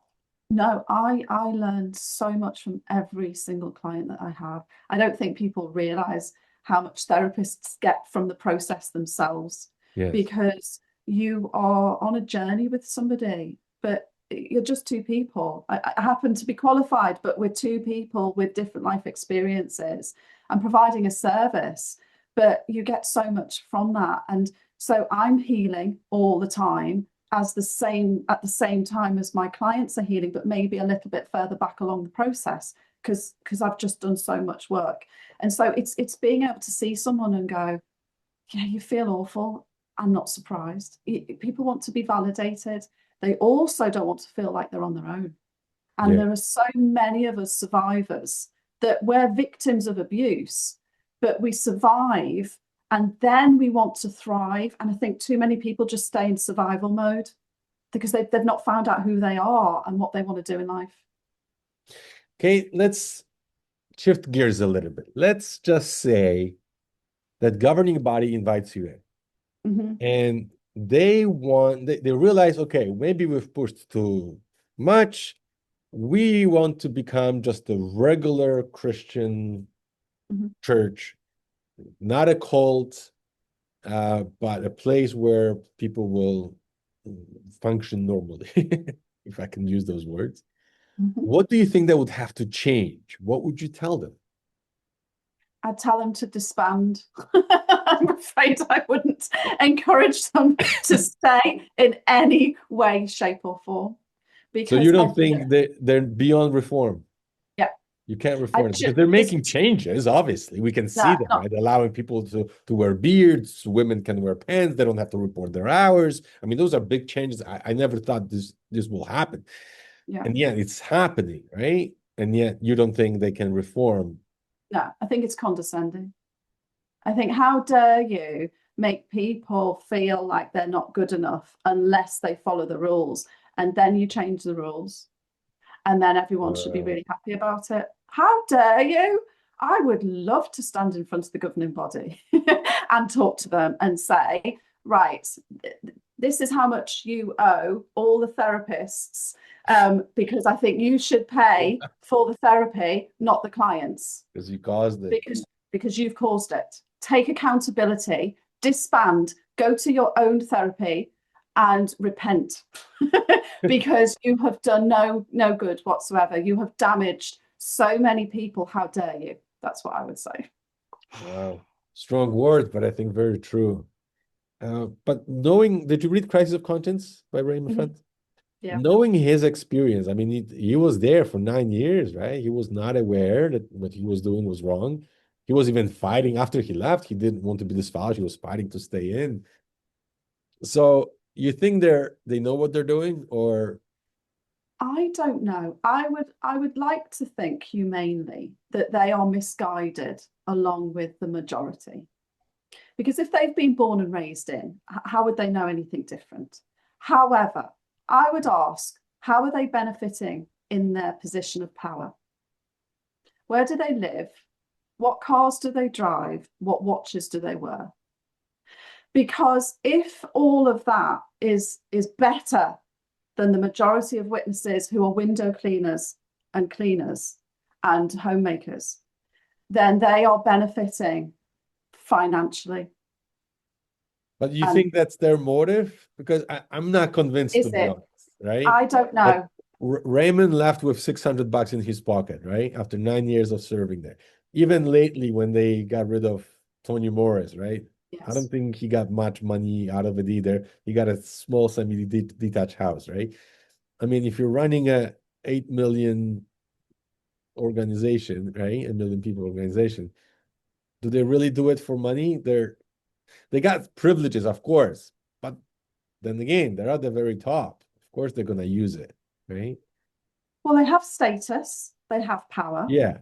no, I learned so much from every single client that I have. I don't think people realize how much therapists get from the process themselves, Yes. because you are on a journey with somebody, but you're just two people. I happen to be qualified, but we're two people with different life experiences and providing a service. But you get so much from that. And so I'm healing all the time at the same time as my clients are healing, but maybe a little bit further back along the process, because I've just done so much work. And so it's being able to see someone and go, yeah, you feel awful. I'm not surprised. People want to be validated. They also don't want to feel like they're on their own. And Yeah. there are so many of us survivors that we're victims of abuse, but we survive and then we want to thrive. And I think too many people just stay in survival mode because they've not found out who they are and what they want to do in life. Okay, let's shift gears a little bit. Let's just say that governing body invites you in Mm-hmm. and they realize, okay, maybe we've pushed too much. we want to become just a regular Christian church, not a cult, but a place where people will function normally, if I can use those words. What do you think that would have to change? What would you tell them? I'd tell them to disband. I'm afraid I wouldn't encourage them to stay in any way, shape, or form. So you Because don't think they're beyond reform? yeah, You can't I reform it because just, they're making changes, obviously. We can see them, right? Allowing people to wear beards, women can wear pants, they don't have to report their hours. I mean, those are big changes. I never thought this will happen. yeah. And yet it's happening, right? And yet you don't think they can reform. No, I think it's condescending. I think, how dare you make people feel like they're not good enough unless they follow the rules, and then you change the rules, and then everyone should be really happy about it. How dare you? I would love to stand in front of the governing body and talk to them and say, right, this is how much you owe all the therapists, because I think you should pay for the therapy, not the clients. Because you caused it. Because you've caused it. Take accountability, disband, go to your own therapy and repent because you have done no good whatsoever. You have damaged so many people. How dare you? That's what I would say. Wow. Strong words, but I think very true. But knowing, did you read Crisis of Conscience by Raymond Friend? Yeah. Knowing his experience, I mean, he was there for 9 years, right? He was not aware that what he was doing was wrong. He was even fighting after he left. He didn't want to be disfellowshipped. He was fighting to stay in. So you think they know what they're doing, or? I don't know. I would like to think humanely that they are misguided along with the majority. Because if they've been born and raised in, how would they know anything different? However, I would ask, how are they benefiting in their position of power? Where do they live? What cars do they drive? What watches do they wear? Because if all of that is better than the majority of witnesses who are window cleaners and cleaners and homemakers, then they are benefiting financially. But you think that's their motive? Because I'm not convinced, to be honest, right? I don't know. Raymond left with $600 in his pocket, right? After 9 years of serving there. Even lately, when they got rid of Tony Morris, right? Yes. I don't think he got much money out of it either. He got a small semi-detached house, right? I mean, if you're running a 8 million organization, right? 1 million people organization, do they really do it for money? They got privileges, of course, but then again, they're at the very top. Of course, they're gonna use it, right? Well, they have status, they have power. Yeah.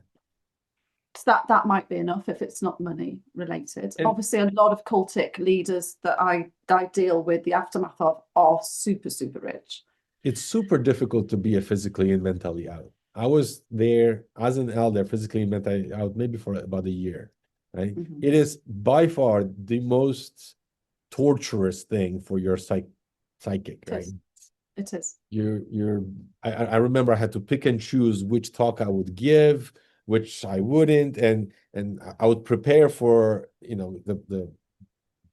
So that might be enough if it's not money related. And obviously, a lot of cultic leaders that I deal with, the aftermath of, are super, super rich. It's super difficult to be a physically and mentally out. I was there as an elder, physically and mentally out, maybe for about a year, right? It is by far the most torturous thing for your psychic, right? It is. I remember I had to pick and choose which talk I would give, which I wouldn't, and I would prepare for the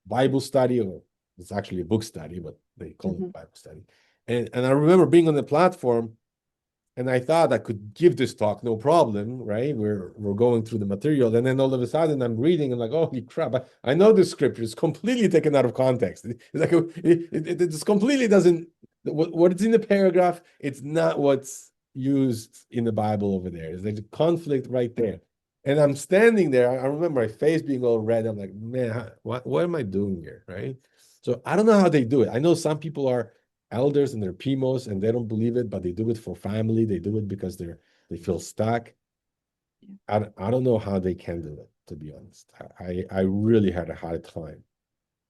Bible study, or it's actually a book study, but they call it Bible study. And I remember being on the platform, and I thought I could give this talk, no problem, right? We're going through the material, and then all of a sudden I'm reading, I'm like, holy crap! I know this scripture is completely taken out of context. It's like it just completely doesn't. What's in the paragraph, it's not what's used in the Bible over there. There's a conflict right there. And I'm standing there. I remember my face being all red. I'm like, man, what am I doing here, right? So I don't know how they do it. I know some people are elders and they're PMOs and they don't believe it, but they do it for family. They do it because they feel stuck. I don't know how they can do it, to be honest. I really had a hard time.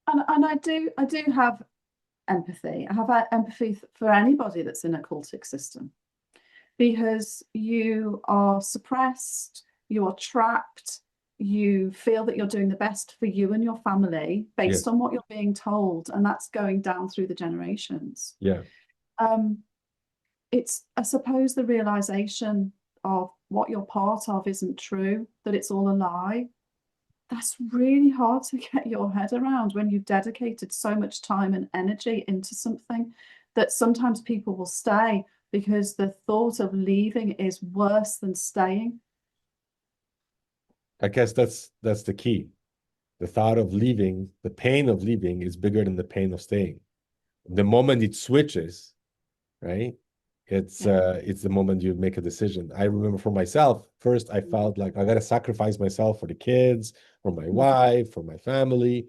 And I do have empathy. I have empathy for anybody that's in a cultic system, because you are suppressed, you are trapped, you feel that you're doing the best for you and your family based on what you're being told, and that's going down through the generations. Yeah. it's, I suppose, the realization of what you're part of isn't true, that it's all a lie. That's really hard to get your head around when you've dedicated so much time and energy into something, that sometimes people will stay because the thought of leaving is worse than staying. I guess that's the key. The thought of leaving, the pain of leaving is bigger than the pain of staying. The moment it switches, right? It's the moment you make a decision. I remember for myself, first I felt like I gotta sacrifice myself for the kids, for my wife, for my family.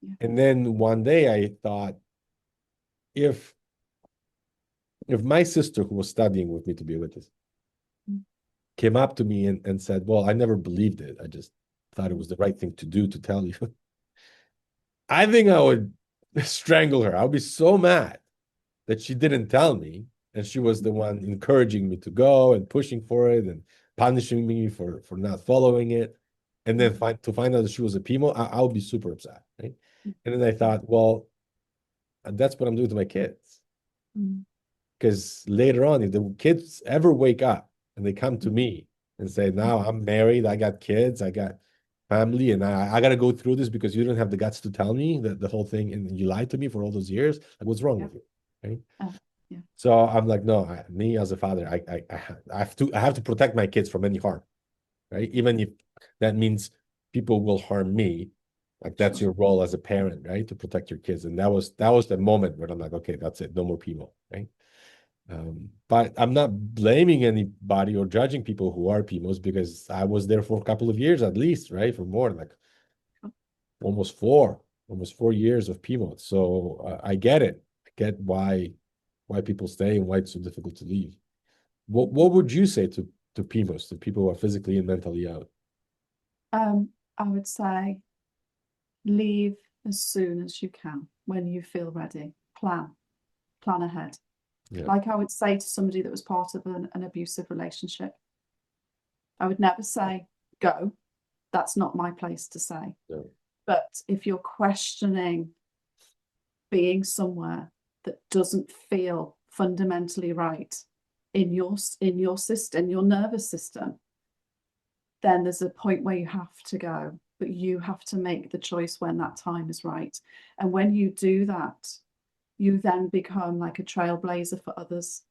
Yeah. And then one day I thought, if my sister, who was studying with me to be a witness, came up to me and said, well, I never believed it. I just thought it was the right thing to do to tell you. I think I would strangle her. I would be so mad that she didn't tell me, and she was the one encouraging me to go and pushing for it and punishing me for not following it. And then to find out that she was a PMO, I would be super upset, right? And then I thought, well, that's what I'm doing to my kids. Because later on, if the kids ever wake up and they come to me and say, now I'm married, I got kids, I got family, and I got to go through this because you don't have the guts to tell me that the whole thing, and you lied to me for all those years, like, what's wrong with you, right? Yeah. So I'm like, no, me as a father, I have to protect my kids from any harm, right? Even if that means people will harm me, like that's your role as a parent, right? To protect your kids. And that was the moment where I'm like, okay, that's it, no more PMO, right? But I'm not blaming anybody or judging people who are PMOs, because I was there for a couple of years at least, right? For more, like almost 4 years of PMO. So I get it. I get why people stay and why it's so difficult to leave. What would you say to PMOs, to people who are physically and mentally out? I would say leave as soon as you can when you feel ready. Plan ahead. Yeah. Like I would say to somebody that was part of an abusive relationship, I would never say, go. That's not my place to say. No. But if you're questioning being somewhere that doesn't feel fundamentally right in your system, your nervous system, then there's a point where you have to go. But you have to make the choice when that time is right. And when you do that, you then become like a trailblazer for others,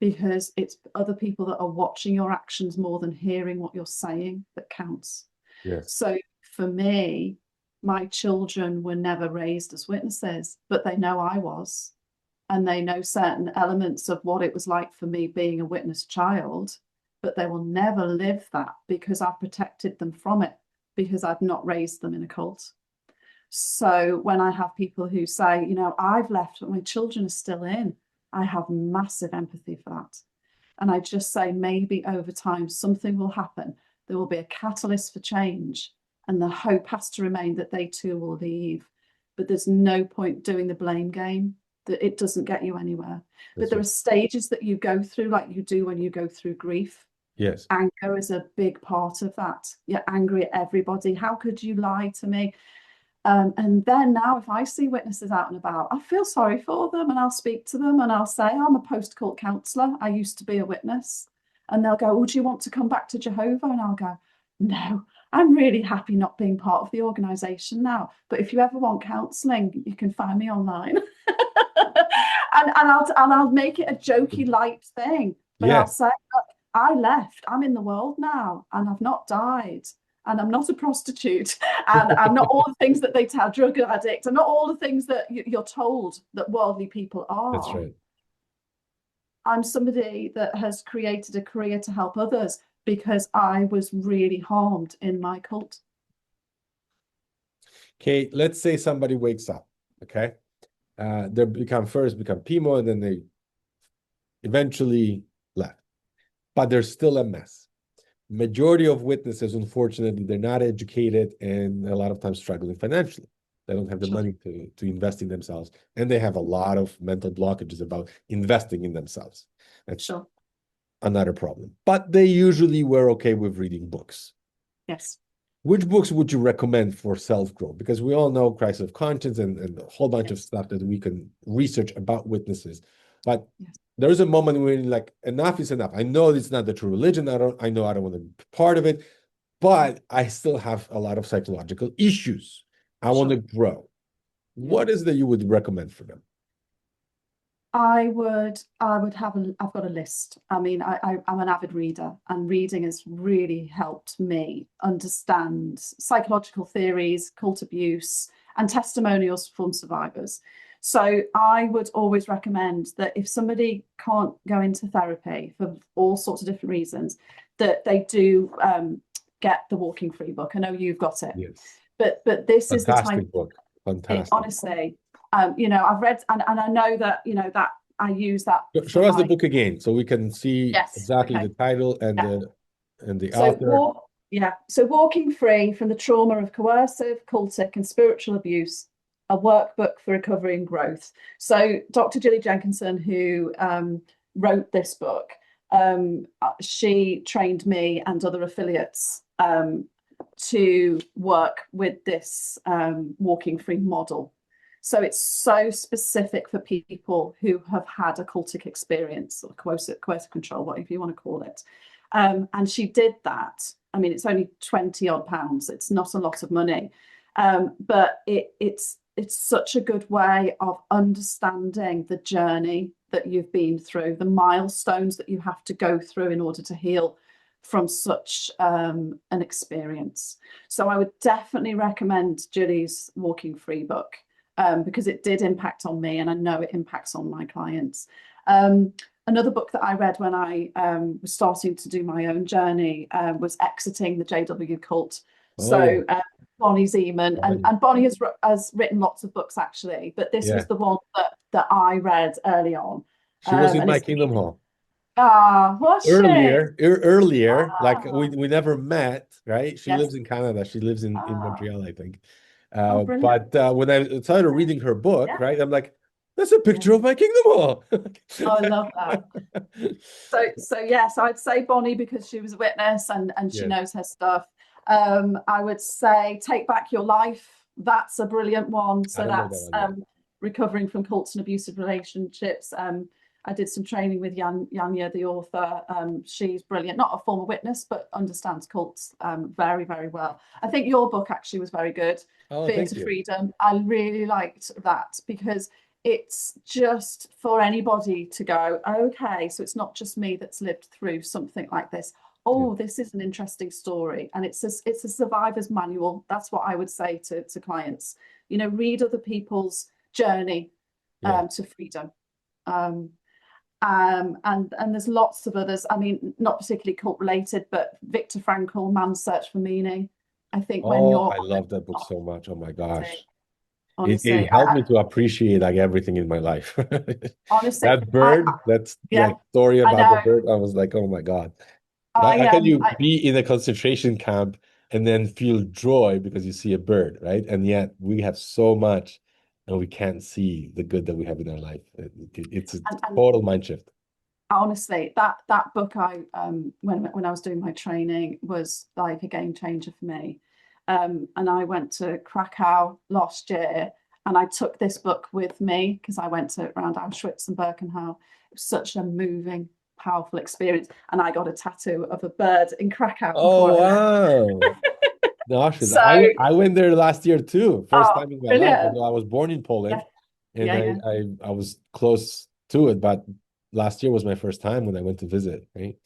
because it's other people that are watching your actions more than hearing what you're saying that counts. Yes. So for me, my children were never raised as witnesses, but they know I was, and they know certain elements of what it was like for me being a witness child, but they will never live that because I protected them from it, because I've not raised them in a cult. So when I have people who say, I've left, but my children are still in, I have massive empathy for that. And I just say, maybe over time, something will happen. There will be a catalyst for change. And the hope has to remain that they too will leave. But there's no point doing the blame game, that it doesn't get you anywhere. But there are stages that you go through, like you do when you go through grief. Yes. Anger is a big part of that. You're angry at everybody. How could you lie to me? And then now if I see witnesses out and about, I feel sorry for them, and I'll speak to them and I'll say, I'm a post-cult counsellor. I used to be a witness. And they'll go, oh, do you want to come back to Jehovah? And I'll go, no, I'm really happy not being part of the organisation now. But if you ever want counselling, you can find me online. and I'll make it a jokey, light thing. But I'll say, look, I left. I'm in the world now, and I've not died. And I'm not a prostitute, and I'm not all the things that they tell, drug addict, and not all the things that you're told that worldly people are. That's right. I'm somebody that has created a career to help others because I was really harmed in my cult. Okay, let's say somebody wakes up, okay? They become PMO, and then they eventually left. But there's still a mess. Majority of witnesses, unfortunately, they're not educated and a lot of times struggling financially. They don't have the money to invest in themselves, and they have a lot of mental blockages about investing in themselves. That's another problem. But they usually were okay with reading books. Yes. Which books would you recommend for self-growth? Because we all know crisis of conscience and a whole bunch of stuff that we can research about witnesses. But there is a moment when you're like, enough is enough. I know it's not the true religion. I know I don't want to be part of it, but I still have a lot of psychological issues. I want to Sure. grow. Yeah. What is that you would recommend for them? I would I've got a list. I mean, I'm an avid reader, and reading has really helped me understand psychological theories, cult abuse, and testimonials from survivors. So I would always recommend that if somebody can't go into therapy for all sorts of different reasons, that they do get the Walking Free book. I know you've got it, Yes. but this is the type Fantastic book. it, Fantastic. honestly, I've read and I know that that I use that for Show us the my book again so we can see yes. exactly the Okay. title and Yeah. the So author. Walking Free from the Trauma of Coercive, Cultic, and Spiritual Abuse, a workbook for recovery and growth. So Dr. Gilly Jenkinson, who wrote this book, she trained me and other affiliates to work with this Walking Free model. So it's so specific for people who have had a cultic experience or coercive control, whatever you want to call it. And she did that. I mean, it's only 20 odd pounds. It's not a lot of money. But it's such a good way of understanding the journey that you've been through, the milestones that you have to go through in order to heal from such an experience. So I would definitely recommend Julie's Walking Free book because it did impact on me, and I know it impacts on my clients. Another book that I read when I was starting to do my own journey was Exiting the JW Cult. Oh, So Bonnie Zeman, Bonnie. and Bonnie has written lots of books actually, but this Yeah. was the one that I read early on. She was in And my it's Kingdom Hall. was she? Earlier, like Ah, we never met, right? She yes. lives in Canada. She lives in Ah, Montreal, I think. oh, brilliant. But when I started reading her book, Yeah, right, I'm like, that's a yeah. picture of my Kingdom Hall. Oh, I love that. So yes, I'd say Bonnie because she was a witness and she Yes, knows her stuff. I would say Take Back Your Life. That's a brilliant one. I So don't know that that's one yet. recovering from cults and abusive relationships. I did some training with Yanya, the author. She's brilliant, not a former witness, but understands cults very, very well. I think your book actually was very good, Oh, Fear thank to you. Freedom. I really liked that because it's just for anybody to go, okay, so it's not just me that's lived through something like this. Yeah, Oh, this is an interesting story. And it's a survivor's manual. That's what I would say to clients. Read other people's journey yeah. to freedom. Um, and there's lots of others. I mean, not particularly cult related, but Viktor Frankl, Man's Search for Meaning. I think when Oh, you're I love that book so much. Oh my gosh. It honestly, helped me to appreciate like everything in my life. honestly, That bird, that's yeah, like story I about the know. bird. I was like, oh my God. I How can you I be in a concentration camp and then feel joy because you see a bird, right? And yet we have so much and we can't see the good that we have in our life. It's a and total mind shift. honestly, that book I when I was doing my training was like a game changer for me. And I went to Krakow last year, and I took this book with me because I went to around Auschwitz and Birkenau. It was such a moving, powerful experience, and I got a tattoo of a bird in Krakow before Oh, I left. wow. Gosh, So, I went there last year too. First oh, time in my life. brilliant! Although I was born in Yeah, Poland and yeah, yeah. I was close to it, but last year was my first time when I went to visit, right?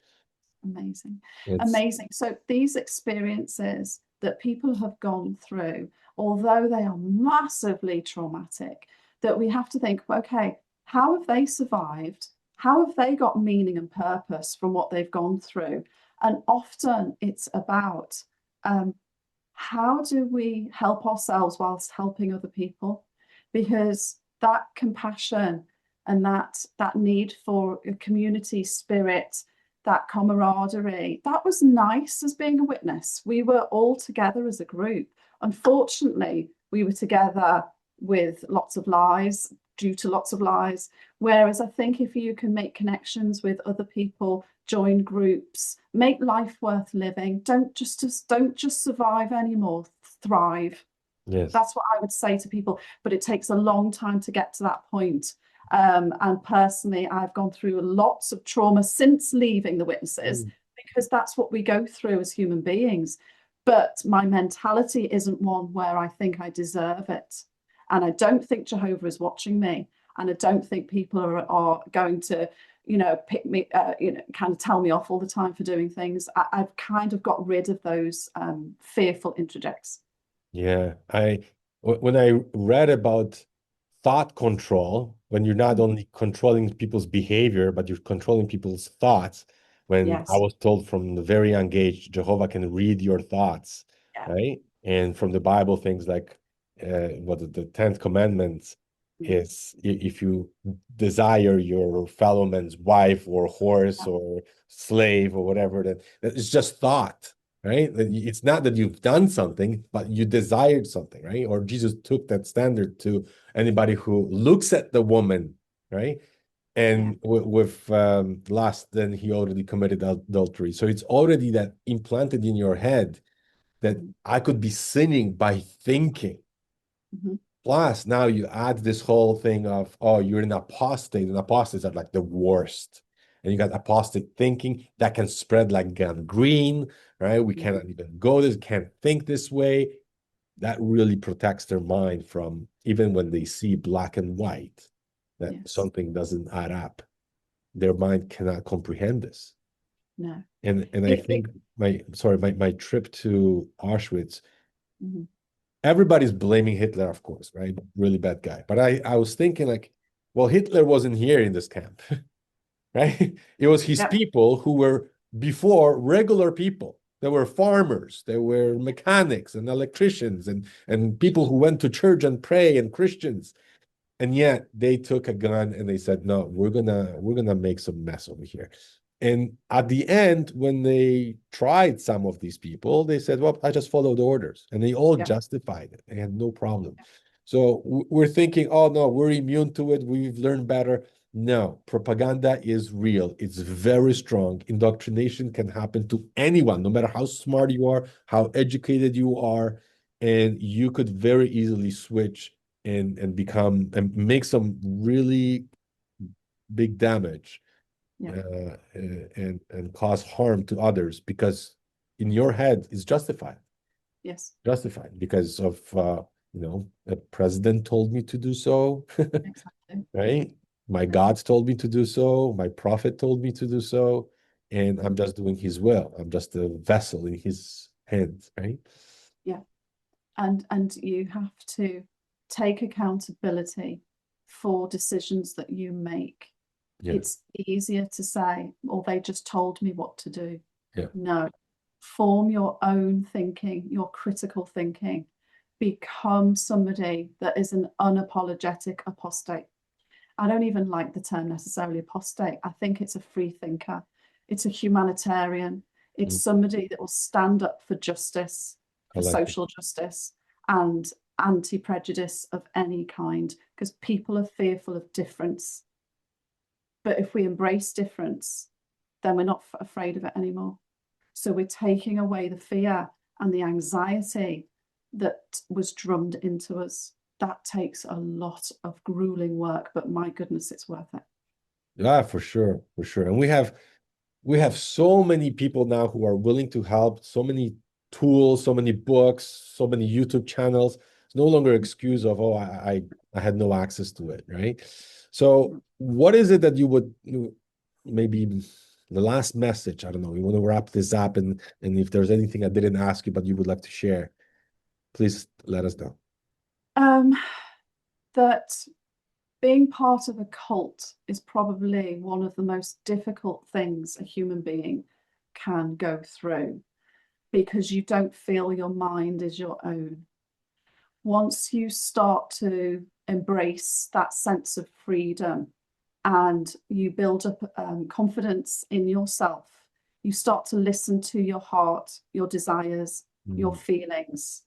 Amazing. It's Amazing. So these experiences that people have gone through, although they are massively traumatic, that we have to think, okay, how have they survived? How have they got meaning and purpose from what they've gone through? And often it's about how do we help ourselves whilst helping other people? Because that compassion and that need for a community spirit, that camaraderie, that was nice as being a witness. We were all together as a group. Unfortunately, we were together with lots of lies, due to lots of lies. Whereas I think if you can make connections with other people, join groups, make life worth living, don't just survive anymore, thrive. yes. That's what I would say to people, but it takes a long time to get to that point. And personally, I've gone through lots of trauma since leaving the witnesses, Mm. because that's what we go through as human beings. But my mentality isn't one where I think I deserve it. And I don't think Jehovah is watching me. And I don't think people are going to, pick me, kind of tell me off all the time for doing things. I've kind of got rid of those fearful interjects. Yeah, when I read about thought control, when you're not only controlling people's behavior, but you're controlling people's thoughts. When I Yes. was told from the very young age, Jehovah can read your thoughts, Yeah. right? And from the Bible, things like what the 10th commandments Mm. is, if you desire your fellow man's wife or horse Yeah. or slave or whatever, that it's just thought, right? It's not that you've done something, but you desired something, right? Or Jesus took that standard to anybody who looks at the woman, right? Yeah. And with lust, then he already committed adultery. So it's already that implanted in your head that Mm. I could be sinning by thinking. Mhm. Plus, now you add this whole thing of, oh, you're an apostate, and apostates are like the worst. And you got apostate thinking that can spread like gangrene, right? We Mm. cannot even go this, can't think this way. That really protects their mind from, even when they see black and white, that Yes. something doesn't add up. Their mind cannot comprehend this. No. And I It. think my trip to Auschwitz, Mhm. everybody's blaming Hitler, of course, right? Really bad guy. But I was thinking like, well, Hitler wasn't here in this camp, right? It was his Yeah. people who were before regular people. They were farmers, they were mechanics and electricians and people who went to church and pray and Christians. And yet they took a gun and they said, no, we're gonna make some mess over here. And at the end, when they tried some of these people, they said, well, I just followed orders. And they all Yeah. justified it. They had no problem. So we're thinking, oh no, we're immune to it. We've learned better. No, propaganda is real. It's very strong. Indoctrination can happen to anyone, no matter how smart you are, how educated you are, and you could very easily switch and become and make some really big damage, Yeah. and cause harm to others because in your head it's Yes. justified because of the president told me to do so, Exactly. right? My Yeah. God told me to do so, my prophet told me to do so, and I'm just doing his will. I'm just a vessel in his hands, right? Yeah. And you have to take accountability for decisions that you make. Yeah, It's easier to say, well, they just told me what to do. yeah. No, form your own thinking, your critical thinking. Become somebody that is an unapologetic apostate. I don't even like the term necessarily apostate. I think it's a free thinker. It's a humanitarian. It's Mm, somebody that will stand up for justice, I for like it. social justice, and anti-prejudice of any kind, because people are fearful of difference. But if we embrace difference, then we're not afraid of it anymore. So we're taking away the fear and the anxiety that was drummed into us. That takes a lot of grueling work, but my goodness, it's worth it. Yeah, for sure, for sure. And we have so many people now who are willing to help, so many tools, so many books, so many YouTube channels. It's no longer an excuse of, oh, I had no access to it, right? So what is it that maybe the last message, I don't know, you want to wrap this up, and if there's anything I didn't ask you but you would like to share, please let us know. Um, that being part of a cult is probably one of the most difficult things a human being can go through, because you don't feel your mind is your own. Once you start to embrace that sense of freedom and you build up confidence in yourself, you start to listen to your heart, your desires, your Mm, feelings,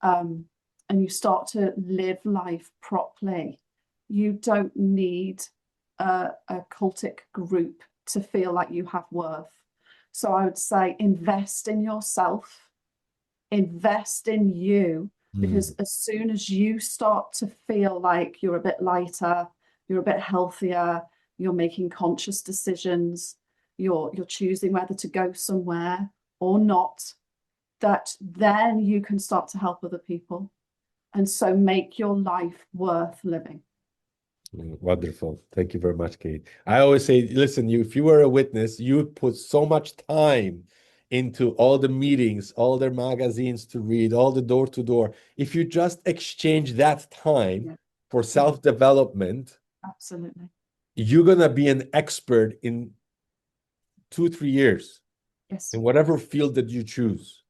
um, and you start to live life properly. You don't need a cultic group to feel like you have worth. So I would say invest in yourself, invest in you, because mm, as soon as you start to feel like you're a bit lighter, you're a bit healthier, you're making conscious decisions, you're choosing whether to go somewhere or not, that then you can start to help other people. And so make your life worth living. Wonderful. Thank you very much, Kate. I always say, listen, if you were a witness, you would put so much time into all the meetings, all their magazines to read, all the door to door. If you just exchange that time for self-development, absolutely, you're gonna be an expert in 2, 3 years in whatever field that you choose.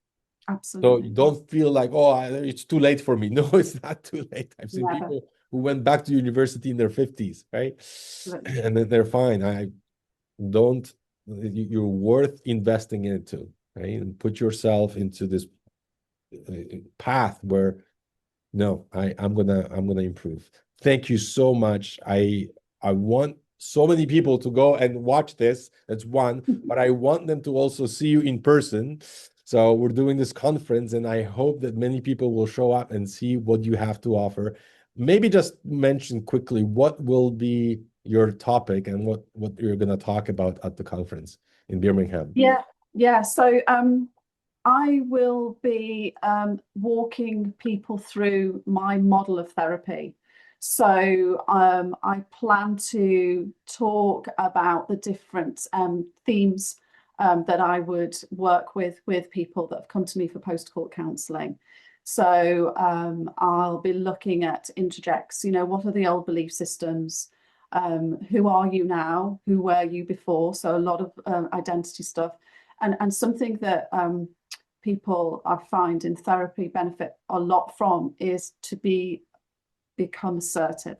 absolutely. So you don't feel like, oh, it's too late for me. No, it's not too late. I've seen people who went back to university in their 50s, right? Absolutely. And then they're fine. You're worth investing into, right? And put yourself into this path where, no, I'm gonna improve. Thank you so much. I want so many people to go and watch this. That's one, but I want them to also see you in person. So we're doing this conference, and I hope that many people will show up and see what you have to offer. Maybe just mention quickly what will be your topic and what you're going to talk about at the conference in Birmingham. Yeah. So I will be walking people through my model of therapy. So I plan to talk about the different themes that I would work with people that have come to me for post-court counselling. So I'll be looking at interjects, what are the old belief systems? Who are you now? Who were you before? So a lot of identity stuff. And something that people I find in therapy benefit a lot from is to become assertive,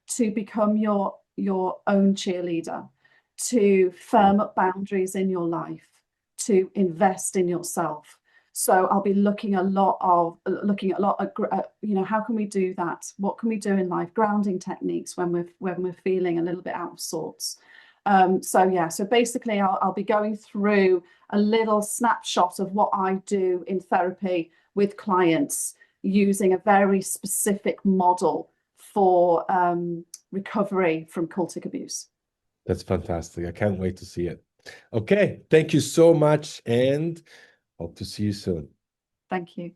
to become your own cheerleader, to firm up boundaries in your life, to invest in yourself. So I'll be looking at a lot at how can we do that? What can we do in life? Grounding techniques when we're feeling a little bit out of sorts. So basically I'll be going through a little snapshot of what I do in therapy with clients using a very specific model for recovery from cultic abuse. That's fantastic. I can't wait to see it. Okay, thank you so much, and hope to see you soon. Thank you.